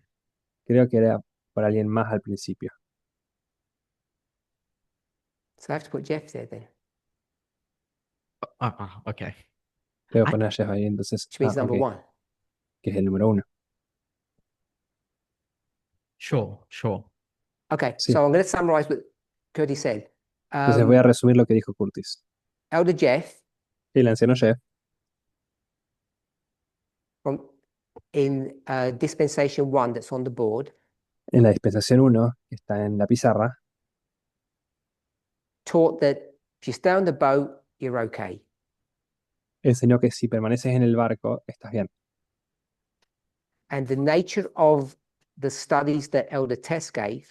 [SPEAKER 2] Creo que era por alguien más al principio.
[SPEAKER 1] So I have to put Jeff there then,
[SPEAKER 6] Okay.
[SPEAKER 2] Tengo que
[SPEAKER 6] I-
[SPEAKER 2] poner a Jeff ahí, entonces,
[SPEAKER 1] which means number
[SPEAKER 2] ok,
[SPEAKER 1] 1.
[SPEAKER 2] que es el número 1.
[SPEAKER 6] Sure.
[SPEAKER 1] Okay,
[SPEAKER 2] Sí.
[SPEAKER 1] so I'm going to summarize what Curtis said.
[SPEAKER 2] Entonces voy a resumir lo que dijo Curtis.
[SPEAKER 1] Elder Jeff,
[SPEAKER 2] El anciano Jeff,
[SPEAKER 1] in dispensation 1 that's on the board,
[SPEAKER 2] en la dispensación 1, que está en la pizarra,
[SPEAKER 1] taught that if you stay on the boat, you're okay.
[SPEAKER 2] enseñó que si permaneces en el barco, estás bien.
[SPEAKER 1] And the nature of the studies that Elder Tess gave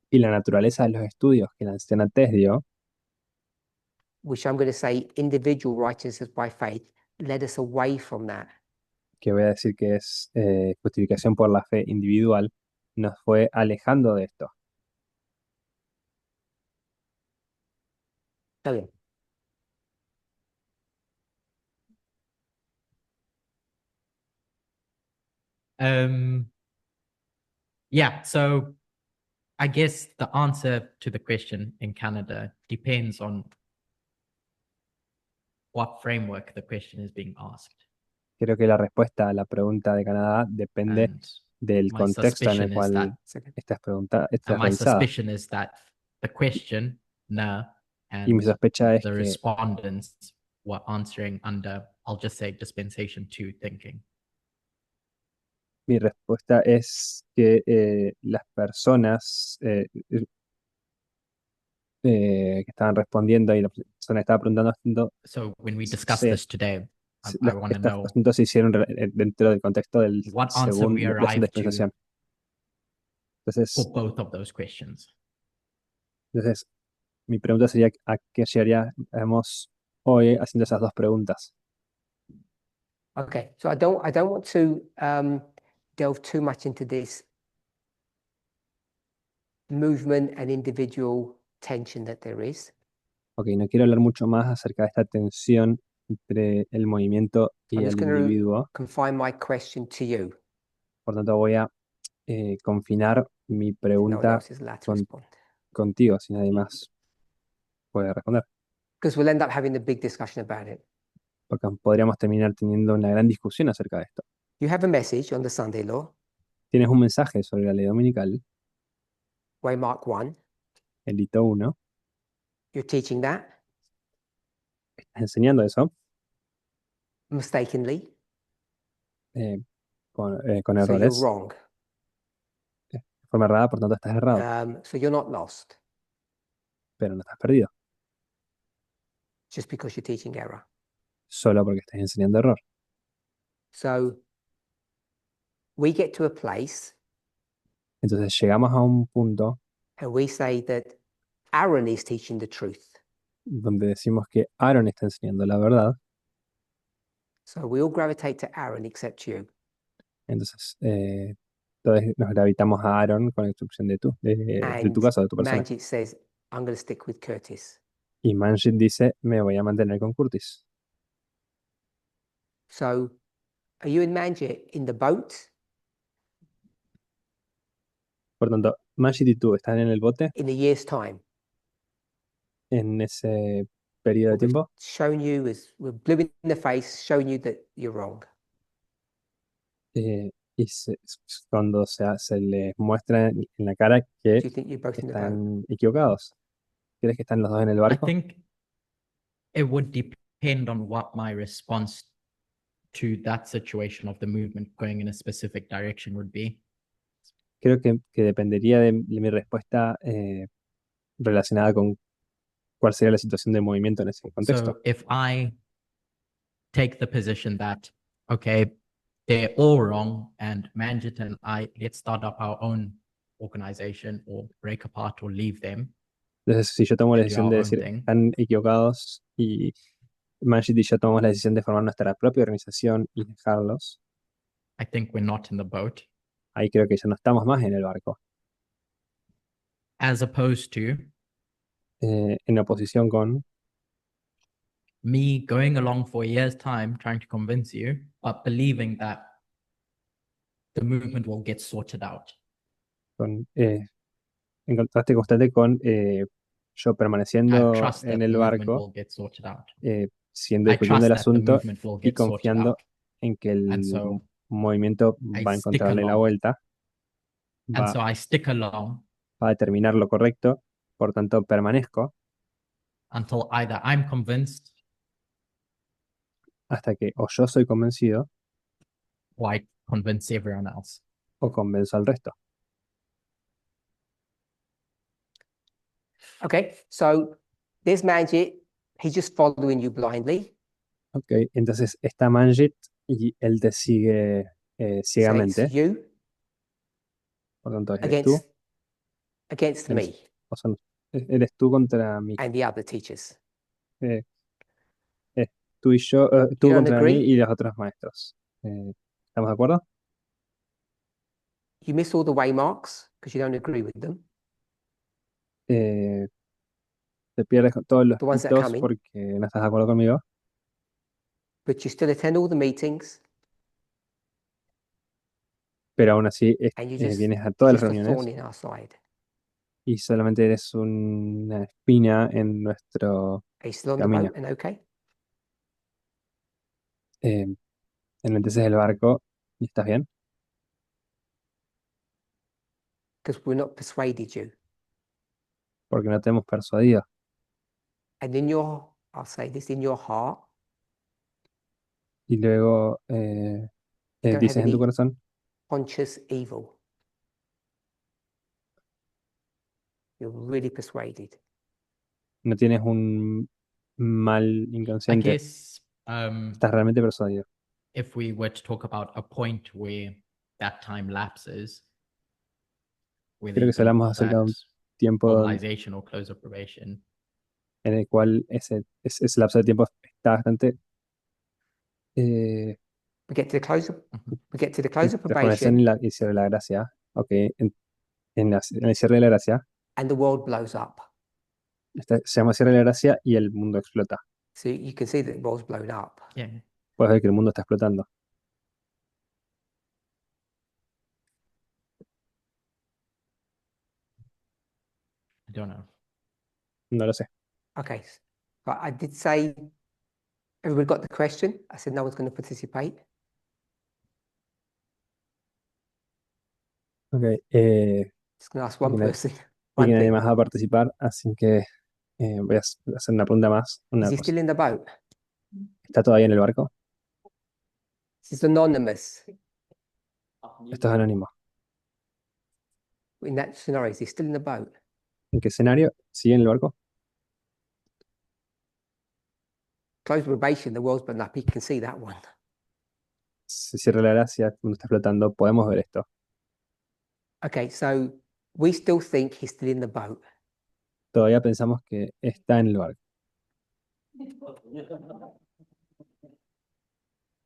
[SPEAKER 2] Y la naturaleza de los estudios que la anciana Tess dio,
[SPEAKER 1] which I'm going to say individual righteousness by faith, led us away from that.
[SPEAKER 2] que voy a decir que es justificación por la fe individual, nos fue alejando de esto.
[SPEAKER 1] Está bien.
[SPEAKER 6] Yeah, so I guess the answer to the question in Canada depends on what framework the question is being asked.
[SPEAKER 2] Creo que la respuesta a la pregunta de Canadá depende
[SPEAKER 6] And
[SPEAKER 2] del
[SPEAKER 6] my
[SPEAKER 2] contexto en el
[SPEAKER 6] suspicion is
[SPEAKER 2] cual
[SPEAKER 6] that,
[SPEAKER 2] esta es
[SPEAKER 6] my
[SPEAKER 2] realizada.
[SPEAKER 6] suspicion is that the question, no,
[SPEAKER 2] Y mi
[SPEAKER 6] and
[SPEAKER 2] sospecha es
[SPEAKER 6] the
[SPEAKER 2] que
[SPEAKER 6] respondents were answering under, I'll just say, dispensation 2 thinking.
[SPEAKER 2] mi respuesta es que las personas que estaban respondiendo y la persona que estaba preguntando,
[SPEAKER 6] So when we discuss
[SPEAKER 2] Sí.
[SPEAKER 6] this today, I want to
[SPEAKER 2] estos
[SPEAKER 6] know
[SPEAKER 2] asuntos se hicieron dentro del contexto del
[SPEAKER 6] what answer we
[SPEAKER 2] la segunda
[SPEAKER 6] arrived to
[SPEAKER 2] dispensación. Entonces,
[SPEAKER 6] for both of those questions.
[SPEAKER 2] mi pregunta sería ¿a qué llegaríamos hoy haciendo esas dos preguntas?
[SPEAKER 1] Okay, so I don't want to delve too much into this movement and individual tension that there is.
[SPEAKER 2] Ok, no quiero hablar mucho más acerca de esta tensión entre el movimiento y
[SPEAKER 1] I'm
[SPEAKER 2] el
[SPEAKER 1] just going to
[SPEAKER 2] individuo.
[SPEAKER 1] confine my question to you.
[SPEAKER 2] Por tanto, voy a confinar mi
[SPEAKER 1] No one
[SPEAKER 2] pregunta
[SPEAKER 1] else is allowed to
[SPEAKER 2] con-
[SPEAKER 1] respond.
[SPEAKER 2] contigo, si nadie más puede responder.
[SPEAKER 1] Because we'll end up having a big discussion about it.
[SPEAKER 2] Porque podríamos terminar teniendo una gran discusión acerca de esto.
[SPEAKER 1] You have a message on the Sunday law,
[SPEAKER 2] Tienes un mensaje sobre la ley dominical,
[SPEAKER 1] Waymark 1.
[SPEAKER 2] el hito 1.
[SPEAKER 1] You're teaching that
[SPEAKER 2] Estás enseñando eso
[SPEAKER 1] mistakenly,
[SPEAKER 2] con
[SPEAKER 1] so you're
[SPEAKER 2] errores,
[SPEAKER 1] wrong.
[SPEAKER 2] de forma errada, por tanto estás errado,
[SPEAKER 1] So you're not lost
[SPEAKER 2] pero no estás perdido,
[SPEAKER 1] just because you're teaching error.
[SPEAKER 2] solo porque estás enseñando error.
[SPEAKER 1] So we get to a place
[SPEAKER 2] Entonces llegamos a un punto
[SPEAKER 1] and we say that Aaron is teaching the truth.
[SPEAKER 2] donde decimos que Aaron está enseñando la verdad,
[SPEAKER 1] So we all gravitate to Aaron except you.
[SPEAKER 2] entonces todos nos gravitamos a Aaron con la instrucción de
[SPEAKER 1] And
[SPEAKER 2] tu caso, de tu persona.
[SPEAKER 1] Manjit says, I'm going to stick with Curtis.
[SPEAKER 2] Y Manjit dice, me voy a mantener con Curtis.
[SPEAKER 1] So are you and Manjit in the boat?
[SPEAKER 2] Por tanto, Manjit y tú están en el bote
[SPEAKER 1] In a year's time?
[SPEAKER 2] en ese periodo de
[SPEAKER 1] We've
[SPEAKER 2] tiempo.
[SPEAKER 1] shown you as we're blue in the face, showing you that you're wrong.
[SPEAKER 2] Cuando se les muestra en la cara que
[SPEAKER 1] Do you think you're both in the boat?
[SPEAKER 2] están equivocados. ¿Crees que están los dos en el
[SPEAKER 6] I
[SPEAKER 2] barco?
[SPEAKER 6] think it would depend on what my response to that situation of the movement going in a specific direction would be.
[SPEAKER 2] Creo que dependería de mi respuesta relacionada con cuál sería la situación de movimiento en ese contexto.
[SPEAKER 6] So if I take the position that, okay, they're all wrong and Manjit and I, let's start up our own organization or break apart or leave them.
[SPEAKER 2] Entonces, si yo tomo la
[SPEAKER 6] And do
[SPEAKER 2] decisión
[SPEAKER 6] our
[SPEAKER 2] de
[SPEAKER 6] own
[SPEAKER 2] decir
[SPEAKER 6] thing.
[SPEAKER 2] están equivocados y Manjit y yo tomamos la decisión de formar nuestra propia organización y dejarlos,
[SPEAKER 6] I think we're not in the boat,
[SPEAKER 2] ahí creo que ya no estamos más en el barco.
[SPEAKER 6] as opposed to
[SPEAKER 2] En oposición con
[SPEAKER 6] me going along for a year's time trying to convince you, but believing that the movement will get sorted out.
[SPEAKER 2] en contraste constante con yo
[SPEAKER 6] I
[SPEAKER 2] permaneciendo
[SPEAKER 6] trust that
[SPEAKER 2] en
[SPEAKER 6] the
[SPEAKER 2] el
[SPEAKER 6] movement
[SPEAKER 2] barco,
[SPEAKER 6] will get sorted out.
[SPEAKER 2] discutiendo
[SPEAKER 6] I
[SPEAKER 2] el
[SPEAKER 6] trust that the
[SPEAKER 2] asunto
[SPEAKER 6] movement will
[SPEAKER 2] y
[SPEAKER 6] get sorted
[SPEAKER 2] confiando
[SPEAKER 6] out.
[SPEAKER 2] en que el
[SPEAKER 6] And so
[SPEAKER 2] movimiento
[SPEAKER 6] I
[SPEAKER 2] va a
[SPEAKER 6] stick
[SPEAKER 2] encontrarle la
[SPEAKER 6] along.
[SPEAKER 2] vuelta,
[SPEAKER 6] And so I stick along
[SPEAKER 2] va a determinar lo correcto, por tanto permanezco
[SPEAKER 6] until either I'm convinced
[SPEAKER 2] hasta que o yo soy convencido
[SPEAKER 6] or I convince everyone else.
[SPEAKER 2] o convenzo al resto.
[SPEAKER 1] Okay, so there's Manjit. He's just following you blindly.
[SPEAKER 2] Ok, entonces está Manjit y él te sigue
[SPEAKER 1] So it's
[SPEAKER 2] ciegamente,
[SPEAKER 1] you
[SPEAKER 2] por tanto eres tú,
[SPEAKER 1] against
[SPEAKER 2] Eres-
[SPEAKER 1] me
[SPEAKER 2] o sea, eres tú contra mí,
[SPEAKER 1] and the other teachers.
[SPEAKER 2] eh, tú y yo, tú
[SPEAKER 1] don't
[SPEAKER 2] contra mí
[SPEAKER 1] agree?
[SPEAKER 2] y los otros maestros. ¿Estamos de acuerdo?
[SPEAKER 1] You miss all the waymarks because you don't agree with them.
[SPEAKER 2] Eh, te pierdes con todos los
[SPEAKER 1] The ones that
[SPEAKER 2] mitos
[SPEAKER 1] come in.
[SPEAKER 2] porque no estás de acuerdo conmigo,
[SPEAKER 1] but you still attend all the meetings
[SPEAKER 2] pero aún así
[SPEAKER 1] and
[SPEAKER 2] vienes a
[SPEAKER 1] you're
[SPEAKER 2] todas las
[SPEAKER 1] just a thorn
[SPEAKER 2] reuniones
[SPEAKER 1] in our side.
[SPEAKER 2] y solamente eres una espina en nuestro
[SPEAKER 1] Are you still on the
[SPEAKER 2] camino.
[SPEAKER 1] boat and okay?
[SPEAKER 2] Entonces el barco y estás bien,
[SPEAKER 1] Because we're not persuaded you.
[SPEAKER 2] porque no te hemos persuadido.
[SPEAKER 1] And I'll say this, in your heart,
[SPEAKER 2] Y luego
[SPEAKER 1] you don't
[SPEAKER 2] dices
[SPEAKER 1] have
[SPEAKER 2] en tu
[SPEAKER 1] any
[SPEAKER 2] corazón,
[SPEAKER 1] conscious evil. You're really persuaded.
[SPEAKER 2] no tienes un mal
[SPEAKER 6] I
[SPEAKER 2] inconsciente,
[SPEAKER 6] guess
[SPEAKER 2] estás realmente persuadido.
[SPEAKER 6] if we were to talk about a point where that time lapses, whether
[SPEAKER 2] Creo
[SPEAKER 6] you
[SPEAKER 2] que si
[SPEAKER 6] can
[SPEAKER 2] hablamos
[SPEAKER 6] call
[SPEAKER 2] acerca de un
[SPEAKER 6] that
[SPEAKER 2] tiempo
[SPEAKER 6] mobilization or close of probation,
[SPEAKER 2] en el cual ese lapso de tiempo está bastante
[SPEAKER 1] We get to the close of
[SPEAKER 2] entre la conversión
[SPEAKER 1] probation
[SPEAKER 2] y el cierre de la gracia. Ok, en el cierre de la gracia,
[SPEAKER 1] and the world blows up.
[SPEAKER 2] se llama cierre de la gracia y el mundo explota.
[SPEAKER 1] So you can see that the world's blown up.
[SPEAKER 6] yeah,
[SPEAKER 2] Puedes ver que el mundo está explotando.
[SPEAKER 6] I don't know.
[SPEAKER 2] No lo sé.
[SPEAKER 1] Okay. But I did say, everybody got the question? I said no one's going to participate.
[SPEAKER 2] Ok,
[SPEAKER 1] Just going to ask one
[SPEAKER 2] Bien.
[SPEAKER 1] person.
[SPEAKER 2] y
[SPEAKER 1] One
[SPEAKER 2] que nadie
[SPEAKER 1] thing.
[SPEAKER 2] más va a participar, así que voy a hacer una pregunta más. Una
[SPEAKER 1] Is he
[SPEAKER 2] cosa.
[SPEAKER 1] still in the boat?
[SPEAKER 2] ¿Está todavía en el barco?
[SPEAKER 1] This is anonymous.
[SPEAKER 2] Esto es anónimo.
[SPEAKER 1] In that scenario, is he still in the boat?
[SPEAKER 2] ¿En qué escenario? ¿Sigue en el barco?
[SPEAKER 1] Close probation, the world's blown up. He can see that one.
[SPEAKER 2] Se cierra la gracia, el mundo está explotando, podemos ver esto.
[SPEAKER 1] Okay, so we still think he's still in the boat.
[SPEAKER 2] Todavía pensamos que está en el barco.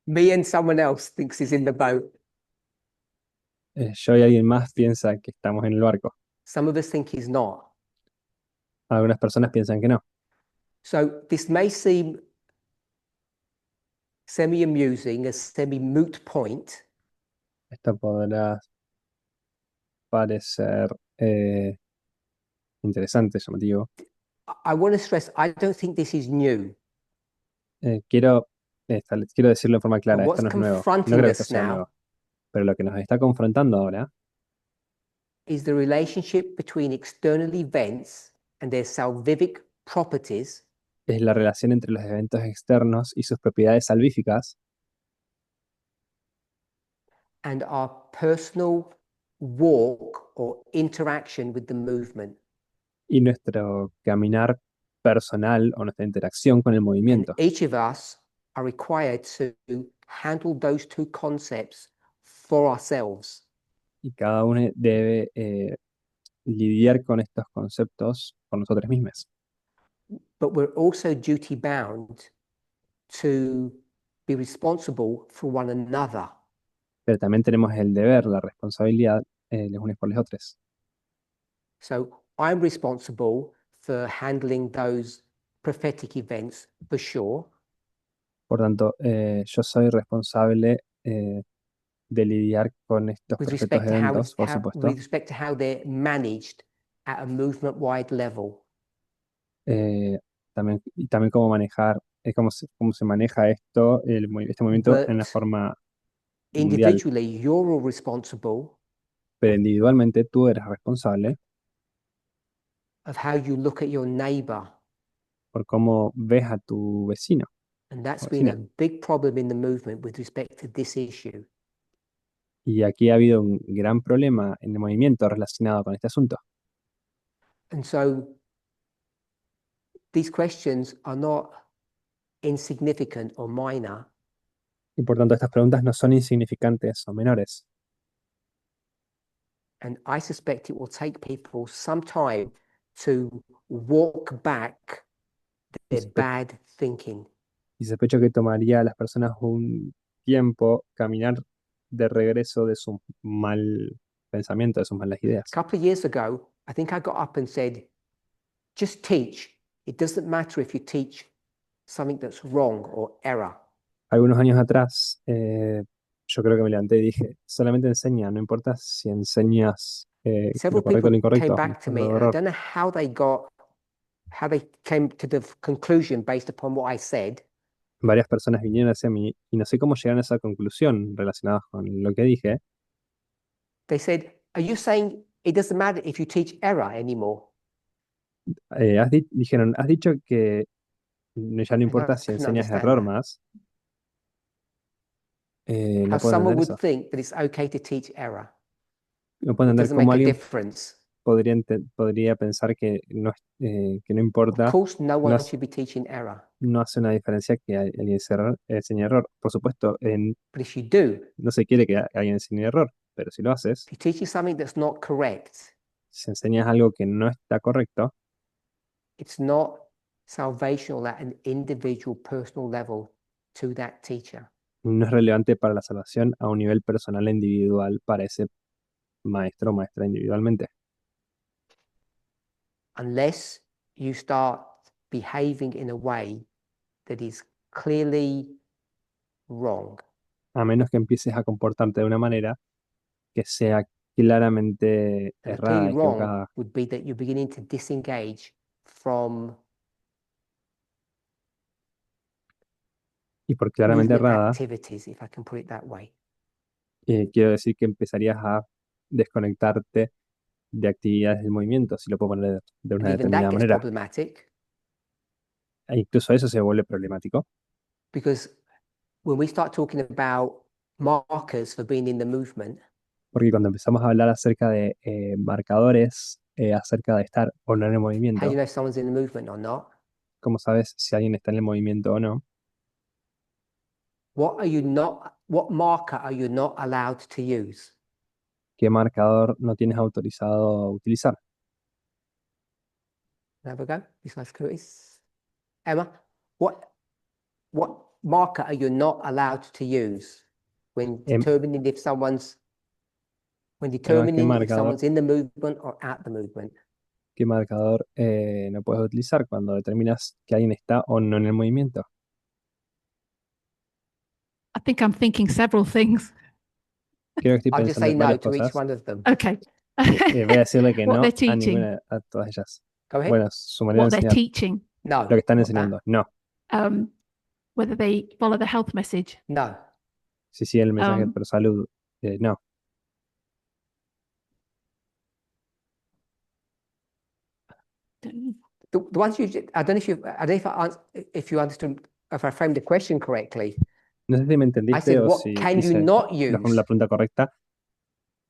[SPEAKER 1] Me and someone else thinks he's in the boat.
[SPEAKER 2] Yo y alguien más piensa que estamos en el barco.
[SPEAKER 1] Some of us think he's not.
[SPEAKER 2] Algunas personas piensan que no.
[SPEAKER 1] So this may seem semi-amusing, a semi-moot point,
[SPEAKER 2] Esto podrá parecer interesante, llamativo.
[SPEAKER 1] I want to stress, I don't think this is new.
[SPEAKER 2] Quiero decirlo de forma clara,
[SPEAKER 1] But
[SPEAKER 2] esto no
[SPEAKER 1] what's
[SPEAKER 2] es nuevo. No
[SPEAKER 1] confronting
[SPEAKER 2] creo que esto
[SPEAKER 1] us
[SPEAKER 2] sea
[SPEAKER 1] now
[SPEAKER 2] nuevo. Pero lo que nos está confrontando ahora
[SPEAKER 1] is the relationship between external events and their salvific properties
[SPEAKER 2] es la relación entre los eventos externos y sus propiedades salvíficas
[SPEAKER 1] and our personal walk or interaction with the movement.
[SPEAKER 2] y nuestro caminar personal o nuestra interacción con el
[SPEAKER 1] And
[SPEAKER 2] movimiento.
[SPEAKER 1] each of us are required to handle those two concepts for ourselves.
[SPEAKER 2] Y cada uno debe lidiar con estos conceptos por nosotros mismos.
[SPEAKER 1] But we're also duty bound to be responsible for one another.
[SPEAKER 2] Pero también tenemos el deber, la responsabilidad los unos por los otros.
[SPEAKER 1] So I'm responsible for handling those prophetic events for sure.
[SPEAKER 2] Por tanto, yo soy responsable de lidiar con estos
[SPEAKER 1] With
[SPEAKER 2] perfectos
[SPEAKER 1] respect to how
[SPEAKER 2] eventos,
[SPEAKER 1] it's
[SPEAKER 2] por
[SPEAKER 1] how,
[SPEAKER 2] supuesto.
[SPEAKER 1] with respect to how they're managed at a movement-wide level.
[SPEAKER 2] Y también cómo manejar, cómo se maneja esto, este movimiento en la
[SPEAKER 1] But
[SPEAKER 2] forma mundial.
[SPEAKER 1] individually, you're all responsible
[SPEAKER 2] Pero individualmente tú eres responsable
[SPEAKER 1] of how you look at your neighbor.
[SPEAKER 2] por cómo ves a tu vecino.
[SPEAKER 1] And that's
[SPEAKER 2] o
[SPEAKER 1] been a
[SPEAKER 2] vecina.
[SPEAKER 1] big problem in the movement with respect to this issue.
[SPEAKER 2] Y aquí ha habido un gran problema en el movimiento relacionado con este asunto.
[SPEAKER 1] And so these questions are not insignificant or minor.
[SPEAKER 2] Y por tanto estas preguntas no son insignificantes o menores.
[SPEAKER 1] And I suspect it will take people some time to walk back their
[SPEAKER 2] Suspe-
[SPEAKER 1] bad thinking.
[SPEAKER 2] Y sospecho que tomaría a las personas un tiempo caminar de regreso de su mal pensamiento, de sus malas ideas.
[SPEAKER 1] A couple of years ago, I think I got up and said, just teach, It doesn't matter if you teach something that's wrong or error.
[SPEAKER 2] Algunos años atrás, yo creo que me levanté y dije, solamente enseña, no importa si enseñas
[SPEAKER 1] Several
[SPEAKER 2] lo correcto o lo
[SPEAKER 1] people came
[SPEAKER 2] incorrecto,
[SPEAKER 1] back to me,
[SPEAKER 2] mostrando
[SPEAKER 1] and I
[SPEAKER 2] error.
[SPEAKER 1] don't know how they came to the conclusion based upon what I said.
[SPEAKER 2] Varias personas vinieron hacia mí y no sé cómo llegaron a esa conclusión relacionada con lo que dije.
[SPEAKER 1] They said, "Are you saying it doesn't matter if you teach error anymore?"
[SPEAKER 2] Dijeron, has dicho que ya no importa si
[SPEAKER 1] couldn't
[SPEAKER 2] enseñas
[SPEAKER 1] understand
[SPEAKER 2] error
[SPEAKER 1] that.
[SPEAKER 2] más.
[SPEAKER 1] How
[SPEAKER 2] No puedo
[SPEAKER 1] someone
[SPEAKER 2] entender
[SPEAKER 1] would
[SPEAKER 2] eso.
[SPEAKER 1] think that it's okay to teach error.
[SPEAKER 2] No puedo
[SPEAKER 1] It
[SPEAKER 2] entender
[SPEAKER 1] doesn't
[SPEAKER 2] cómo
[SPEAKER 1] make a
[SPEAKER 2] alguien
[SPEAKER 1] difference.
[SPEAKER 2] podría pensar que no
[SPEAKER 1] Of
[SPEAKER 2] importa,
[SPEAKER 1] course, no one
[SPEAKER 2] no,
[SPEAKER 1] should be teaching error.
[SPEAKER 2] no hace una diferencia que alguien enseñe error. Por supuesto,
[SPEAKER 1] But if you do,
[SPEAKER 2] no se quiere que alguien enseñe error, pero si lo haces,
[SPEAKER 1] if you're teaching something that's not correct,
[SPEAKER 2] si enseñas algo que no está correcto,
[SPEAKER 1] it's not salvational at an individual personal level to that teacher.
[SPEAKER 2] no es relevante para la salvación a un nivel personal e individual para ese maestro o maestra individualmente.
[SPEAKER 1] Unless you start behaving in a way that is clearly wrong.
[SPEAKER 2] A menos que empieces a comportarte de una manera que sea claramente
[SPEAKER 1] And
[SPEAKER 2] errada,
[SPEAKER 1] clearly wrong
[SPEAKER 2] equivocada.
[SPEAKER 1] would be that you're beginning to disengage from
[SPEAKER 2] Y por claramente
[SPEAKER 1] movement
[SPEAKER 2] errada,
[SPEAKER 1] activities, if I can put it that way.
[SPEAKER 2] quiero decir que empezarías a desconectarte de actividades del movimiento, si lo puedo poner de
[SPEAKER 1] And
[SPEAKER 2] una
[SPEAKER 1] even that
[SPEAKER 2] determinada
[SPEAKER 1] gets
[SPEAKER 2] manera.
[SPEAKER 1] problematic
[SPEAKER 2] E incluso eso se vuelve problemático,
[SPEAKER 1] because when we start talking about markers for being in the movement,
[SPEAKER 2] porque cuando empezamos a hablar acerca de marcadores, acerca de estar o no en el
[SPEAKER 1] how
[SPEAKER 2] movimiento,
[SPEAKER 1] do you know if someone's in the movement or not?
[SPEAKER 2] ¿cómo sabes si alguien está en el movimiento o no?
[SPEAKER 1] What marker are you not allowed to use?
[SPEAKER 2] ¿Qué marcador no tienes autorizado a utilizar?
[SPEAKER 1] Have a go. Besides Curtis. Emma, what marker are you not allowed to use when
[SPEAKER 2] Em-
[SPEAKER 1] determining if someone's in the movement or at the movement?
[SPEAKER 2] ¿Qué marcador no puedes utilizar cuando determinas que alguien está o no en el movimiento?
[SPEAKER 8] I think I'm thinking several things.
[SPEAKER 2] Creo que estoy
[SPEAKER 1] I'll just
[SPEAKER 2] pensando
[SPEAKER 1] say
[SPEAKER 2] en
[SPEAKER 1] no
[SPEAKER 2] varias
[SPEAKER 1] to each
[SPEAKER 2] cosas.
[SPEAKER 1] one of them.
[SPEAKER 8] Okay.
[SPEAKER 2] Voy a decirle que
[SPEAKER 8] What
[SPEAKER 2] no
[SPEAKER 8] they're
[SPEAKER 2] a
[SPEAKER 8] teaching.
[SPEAKER 2] ninguna, a todas ellas.
[SPEAKER 1] Go ahead.
[SPEAKER 2] Bueno, su manera de
[SPEAKER 8] What they're
[SPEAKER 2] enseñar,
[SPEAKER 8] teaching.
[SPEAKER 1] No.
[SPEAKER 2] lo que están
[SPEAKER 1] not that.
[SPEAKER 2] enseñando, no.
[SPEAKER 8] Whether they follow the health message.
[SPEAKER 1] No.
[SPEAKER 2] Si siguen el mensaje
[SPEAKER 8] Um,
[SPEAKER 2] pro salud, no.
[SPEAKER 1] The ones I don't know if you understood, if I framed the question correctly.
[SPEAKER 2] No sé si me
[SPEAKER 1] I
[SPEAKER 2] entendiste
[SPEAKER 1] said,
[SPEAKER 2] o
[SPEAKER 1] what
[SPEAKER 2] si
[SPEAKER 1] can you
[SPEAKER 2] hice
[SPEAKER 1] not
[SPEAKER 2] la
[SPEAKER 1] use?
[SPEAKER 2] pregunta correcta.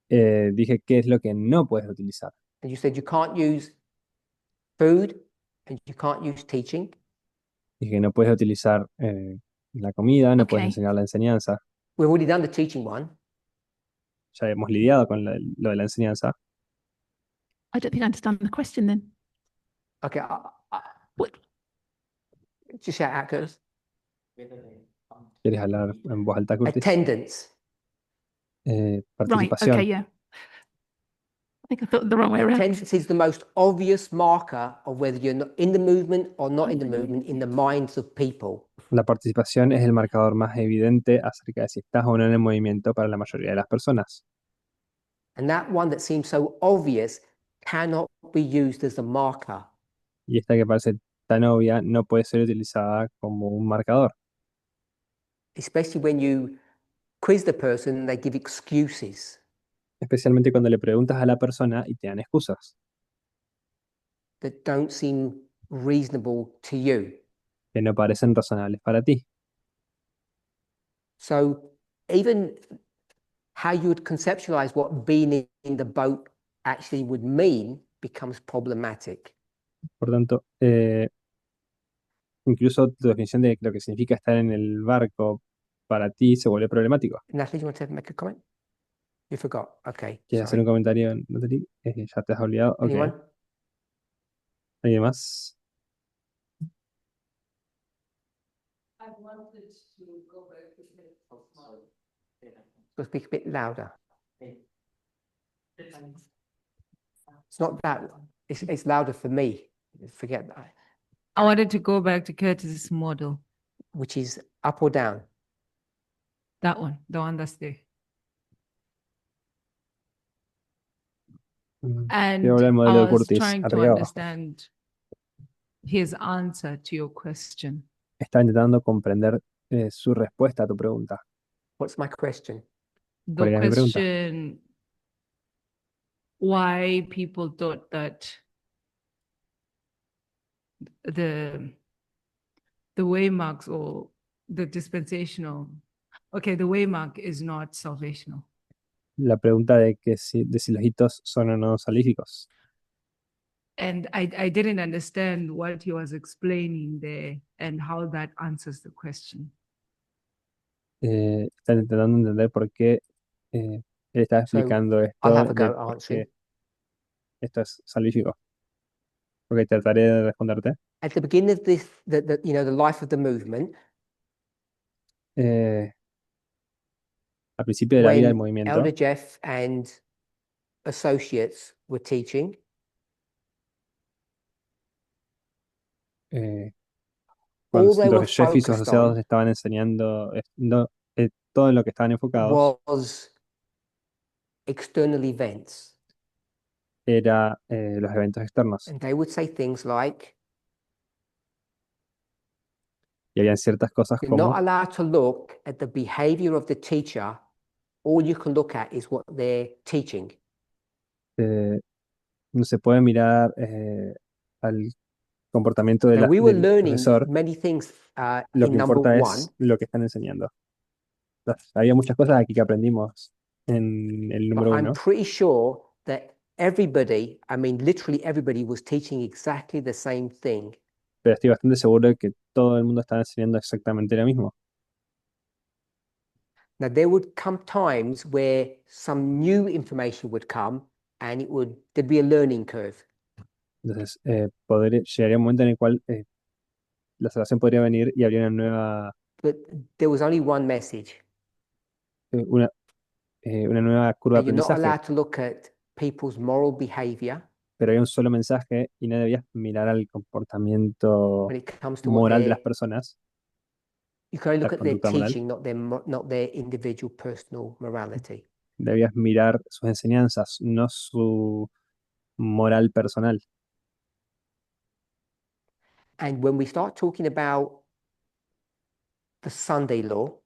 [SPEAKER 2] Dije qué es lo que no puedes utilizar.
[SPEAKER 1] And you said you can't use food and you can't use teaching.
[SPEAKER 2] Dije que no puedes utilizar la comida, no puedes
[SPEAKER 8] Okay.
[SPEAKER 2] enseñar la enseñanza.
[SPEAKER 1] We've already done the teaching one.
[SPEAKER 2] Ya hemos lidiado con lo de la enseñanza.
[SPEAKER 8] I don't think I understand the question then.
[SPEAKER 1] Okay. Just shout out, Curtis.
[SPEAKER 2] ¿Quieres hablar en voz alta, Curtis?
[SPEAKER 1] Attendance.
[SPEAKER 8] Right.
[SPEAKER 2] Participación.
[SPEAKER 8] Okay. Yeah. I think I thought the wrong way around.
[SPEAKER 1] Attendance is the most obvious marker of whether you're not in the movement or not in the movement in the minds of people.
[SPEAKER 2] La participación es el marcador más evidente acerca de si estás o no en el movimiento para la mayoría de las personas.
[SPEAKER 1] And that one that seems so obvious cannot be used as a marker.
[SPEAKER 2] Y esta que parece tan obvia no puede ser utilizada como un marcador.
[SPEAKER 1] Especially when you quiz the person and they give excuses.
[SPEAKER 2] Especialmente cuando le preguntas a la persona y te dan excusas
[SPEAKER 1] That don't seem reasonable to you.
[SPEAKER 2] que no parecen razonables para ti.
[SPEAKER 1] So even how you would conceptualize what being in the boat actually would mean becomes problematic.
[SPEAKER 2] Por tanto, incluso tu definición de lo que significa estar en el barco para ti se vuelve problemático.
[SPEAKER 1] Natalie, do you want to make a comment? You forgot. Okay.
[SPEAKER 2] ¿Quieres hacer un comentario, Natalie? ¿Ya te has olvidado? Ok.
[SPEAKER 1] Anyone?
[SPEAKER 2] ¿Alguien más?
[SPEAKER 1] So speak a bit louder. It's not that. It's louder for me. Forget that.
[SPEAKER 3] I wanted to go back to Curtis's model,
[SPEAKER 1] which is up or down.
[SPEAKER 3] that one, the one that's there. And
[SPEAKER 2] Quiero hablar del
[SPEAKER 3] I
[SPEAKER 2] modelo de
[SPEAKER 3] was
[SPEAKER 2] Curtis,
[SPEAKER 3] trying to
[SPEAKER 2] arriba y abajo.
[SPEAKER 3] understand his answer to your question.
[SPEAKER 2] Estaba intentando comprender su respuesta a tu pregunta.
[SPEAKER 1] What's my question?
[SPEAKER 3] The
[SPEAKER 2] ¿Cuál era mi pregunta?
[SPEAKER 3] question why people thought that the waymarks or the dispensational, okay, the waymark is not salvational.
[SPEAKER 2] La pregunta de si los hitos son o no salvíficos.
[SPEAKER 3] And I didn't understand what he was explaining there and how that answers the question.
[SPEAKER 2] Están intentando entender por qué él está
[SPEAKER 1] So,
[SPEAKER 2] explicando
[SPEAKER 1] I'll
[SPEAKER 2] esto
[SPEAKER 1] have a
[SPEAKER 2] de
[SPEAKER 1] go
[SPEAKER 2] por
[SPEAKER 1] answering.
[SPEAKER 2] qué esto es salvífico. Ok, trataré de responderte.
[SPEAKER 1] At the beginning of this, the life of the movement,
[SPEAKER 2] Al principio de la vida del
[SPEAKER 1] when
[SPEAKER 2] movimiento,
[SPEAKER 1] Elder Jeff and associates were teaching, all they
[SPEAKER 2] cuando
[SPEAKER 1] were
[SPEAKER 2] Jeff y sus
[SPEAKER 1] focused
[SPEAKER 2] asociados
[SPEAKER 1] on
[SPEAKER 2] estaban enseñando todo en lo que estaban enfocados
[SPEAKER 1] was external events.
[SPEAKER 2] era los eventos externos.
[SPEAKER 1] And they would say things like,
[SPEAKER 2] Y habían ciertas cosas
[SPEAKER 1] you're not
[SPEAKER 2] como
[SPEAKER 1] allowed to look at the behavior of the teacher. All you can look at is what they're teaching.
[SPEAKER 2] no se puede mirar al comportamiento
[SPEAKER 1] Now, we were
[SPEAKER 2] del
[SPEAKER 1] learning
[SPEAKER 2] profesor,
[SPEAKER 1] many things
[SPEAKER 2] lo
[SPEAKER 1] in
[SPEAKER 2] que
[SPEAKER 1] number
[SPEAKER 2] importa
[SPEAKER 1] one,
[SPEAKER 2] es lo que están enseñando. Había muchas cosas aquí que aprendimos en el
[SPEAKER 1] but
[SPEAKER 2] número
[SPEAKER 1] I'm
[SPEAKER 2] 1,
[SPEAKER 1] pretty sure that everybody, I mean, literally everybody was teaching exactly the same thing.
[SPEAKER 2] pero estoy bastante seguro de que todo el mundo estaba enseñando exactamente lo mismo.
[SPEAKER 1] Now, there would come times where some new information would come and there'd be a learning curve.
[SPEAKER 2] Entonces, llegaría un momento en el cual la salvación podría venir y habría
[SPEAKER 1] But there was only one message.
[SPEAKER 2] una nueva curva de
[SPEAKER 1] And you're not
[SPEAKER 2] aprendizaje,
[SPEAKER 1] allowed to look at people's moral behavior
[SPEAKER 2] pero hay un solo mensaje y no debías mirar al comportamiento
[SPEAKER 1] when it comes to what
[SPEAKER 2] moral de las
[SPEAKER 1] they're,
[SPEAKER 2] personas,
[SPEAKER 1] you can only
[SPEAKER 2] la
[SPEAKER 1] look at their
[SPEAKER 2] conducta moral.
[SPEAKER 1] teaching, not their individual personal morality.
[SPEAKER 2] Debías mirar sus enseñanzas, no su moral personal.
[SPEAKER 1] And when we start talking about the Sunday law,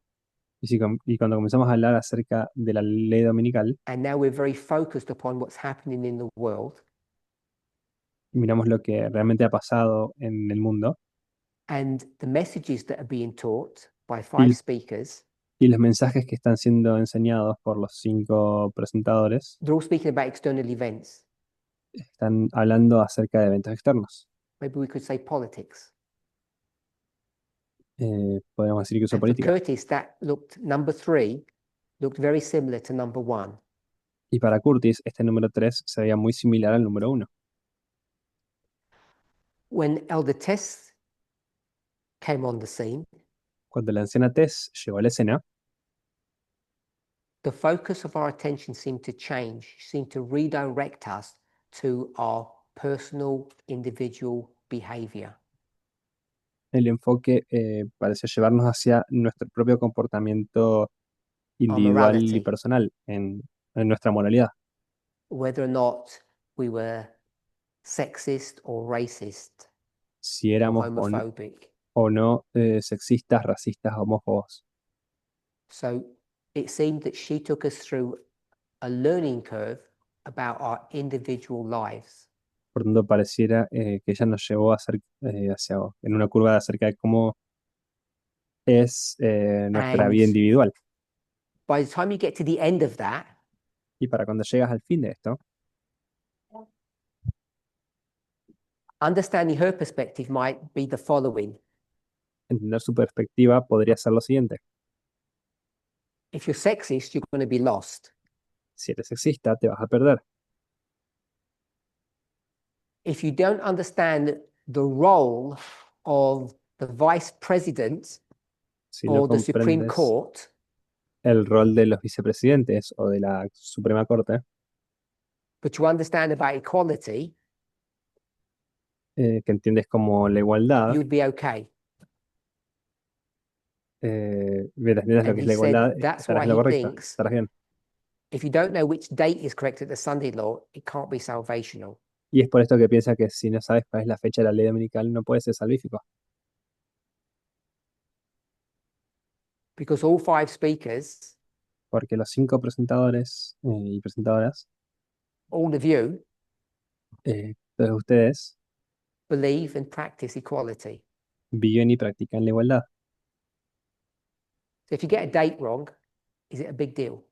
[SPEAKER 2] Y cuando comenzamos a hablar acerca de la ley dominical,
[SPEAKER 1] and now we're very focused upon what's happening in the world,
[SPEAKER 2] miramos lo que realmente ha pasado en el mundo
[SPEAKER 1] and the messages that are being taught by 5 speakers,
[SPEAKER 2] y los mensajes que están siendo enseñados por los 5 presentadores,
[SPEAKER 1] they're all speaking about external events.
[SPEAKER 2] están hablando acerca de eventos externos.
[SPEAKER 1] Maybe we could say politics.
[SPEAKER 2] Podríamos decir que uso
[SPEAKER 1] And for
[SPEAKER 2] política.
[SPEAKER 1] Curtis, number 3 looked very similar to number 1.
[SPEAKER 2] Y para Curtis, este número 3 se veía muy similar al número 1.
[SPEAKER 1] When Elder Tess came on the scene,
[SPEAKER 2] Cuando la anciana Tess llegó a la escena,
[SPEAKER 1] the focus of our attention seemed to change, seemed to redirect us to our personal, individual behavior.
[SPEAKER 2] el enfoque pareció llevarnos hacia nuestro propio comportamiento individual y
[SPEAKER 1] morality.
[SPEAKER 2] personal, en nuestra moralidad.
[SPEAKER 1] Whether or not we were sexist or racist
[SPEAKER 2] Si
[SPEAKER 1] or
[SPEAKER 2] éramos
[SPEAKER 1] homophobic.
[SPEAKER 2] o no sexistas, racistas, homófobos.
[SPEAKER 1] So it seemed that she took us through a learning curve about our individual lives.
[SPEAKER 2] Por tanto, pareciera que ella nos llevó a hacer en una curva acerca de cómo es nuestra
[SPEAKER 1] And-
[SPEAKER 2] vida individual.
[SPEAKER 1] By the time you get to the end of that,
[SPEAKER 2] Y para cuando llegas al fin de esto,
[SPEAKER 1] understanding her perspective might be the following.
[SPEAKER 2] entender su perspectiva podría ser lo siguiente.
[SPEAKER 1] If you're sexist, you're going to be lost.
[SPEAKER 2] Si eres sexista, te vas a perder.
[SPEAKER 1] If you don't understand the role of the vice president
[SPEAKER 2] Si no
[SPEAKER 1] or the Supreme
[SPEAKER 2] comprendes
[SPEAKER 1] Court,
[SPEAKER 2] el rol de los vicepresidentes o de la Suprema Corte,
[SPEAKER 1] but you understand about equality,
[SPEAKER 2] que entiendes como la igualdad,
[SPEAKER 1] you'd be okay.
[SPEAKER 2] mientras entiendas lo
[SPEAKER 1] And
[SPEAKER 2] que es
[SPEAKER 1] he
[SPEAKER 2] la
[SPEAKER 1] said
[SPEAKER 2] igualdad,
[SPEAKER 1] that's
[SPEAKER 2] estarás
[SPEAKER 1] why
[SPEAKER 2] en lo
[SPEAKER 1] he
[SPEAKER 2] correcto,
[SPEAKER 1] thinks
[SPEAKER 2] estarás bien.
[SPEAKER 1] if you don't know which date is correct at the Sunday law, it can't be salvational.
[SPEAKER 2] Y es por esto que piensa que si no sabes cuál es la fecha de la ley dominical, no puede ser salvífico.
[SPEAKER 1] Because all 5 speakers,
[SPEAKER 2] Porque los 5 presentadores y presentadoras,
[SPEAKER 1] all of you,
[SPEAKER 2] todos ustedes,
[SPEAKER 1] believe and practice equality.
[SPEAKER 2] viven y practican la igualdad.
[SPEAKER 1] So if you get a date wrong, is it a big deal?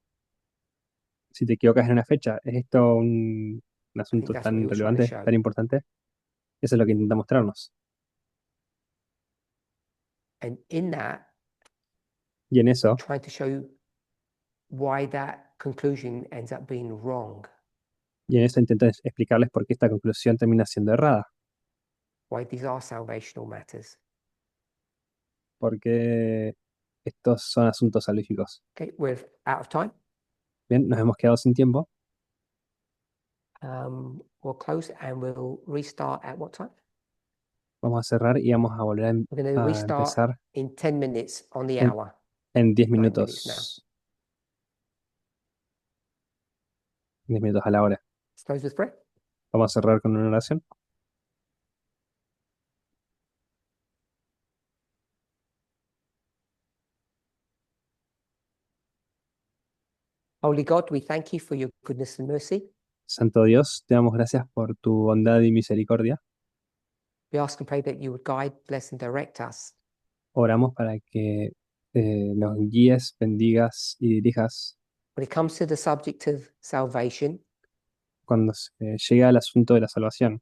[SPEAKER 2] Si te equivocas en una fecha, ¿es esto un asunto
[SPEAKER 1] that's what he
[SPEAKER 2] tan
[SPEAKER 1] was trying to
[SPEAKER 2] relevante,
[SPEAKER 1] show.
[SPEAKER 2] tan importante? Eso es lo que intenta mostrarnos.
[SPEAKER 1] And in that,
[SPEAKER 2] Y en eso,
[SPEAKER 1] trying to show you why that conclusion ends up being wrong,
[SPEAKER 2] intenta explicarles por qué esta conclusión termina siendo errada.
[SPEAKER 1] why these are salvational matters.
[SPEAKER 2] Porque estos son asuntos salvíficos.
[SPEAKER 1] Okay, we're out of time.
[SPEAKER 2] Bien, nos hemos quedado sin tiempo.
[SPEAKER 1] We'll close and we'll restart at what time?
[SPEAKER 2] Vamos a cerrar y vamos a volver
[SPEAKER 1] We're going to
[SPEAKER 2] a
[SPEAKER 1] restart
[SPEAKER 2] empezar
[SPEAKER 1] in 10 minutes on the
[SPEAKER 2] En-
[SPEAKER 1] hour.
[SPEAKER 2] en 10
[SPEAKER 1] 9 minutes
[SPEAKER 2] minutos. 10 minutos a la hora.
[SPEAKER 1] Let's close with prayer.
[SPEAKER 2] Vamos a cerrar con una oración.
[SPEAKER 1] Holy God, we thank you for your goodness and mercy.
[SPEAKER 2] Santo Dios, te damos gracias por tu bondad y misericordia.
[SPEAKER 1] We ask and pray that you would guide, bless, and direct us
[SPEAKER 2] Oramos para que nos guíes, bendigas y dirijas
[SPEAKER 1] when it comes to the subject of salvation.
[SPEAKER 2] cuando se llega al asunto de la salvación.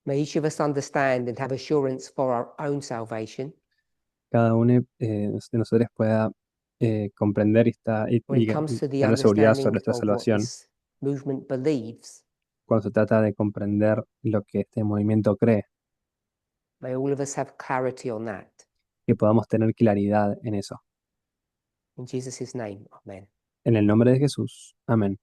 [SPEAKER 1] May each of us understand and have assurance for our own salvation.
[SPEAKER 2] Cada uno de nosotros pueda comprender y
[SPEAKER 1] When it comes to the
[SPEAKER 2] tener seguridad sobre
[SPEAKER 1] understanding
[SPEAKER 2] nuestra
[SPEAKER 1] of what
[SPEAKER 2] salvación
[SPEAKER 1] this movement believes,
[SPEAKER 2] cuando se trata de comprender lo que este movimiento cree,
[SPEAKER 1] may all of us have clarity on that.
[SPEAKER 2] que podamos tener claridad en eso.
[SPEAKER 1] In Jesus' name, amen.
[SPEAKER 2] En el nombre de Jesús. Amén.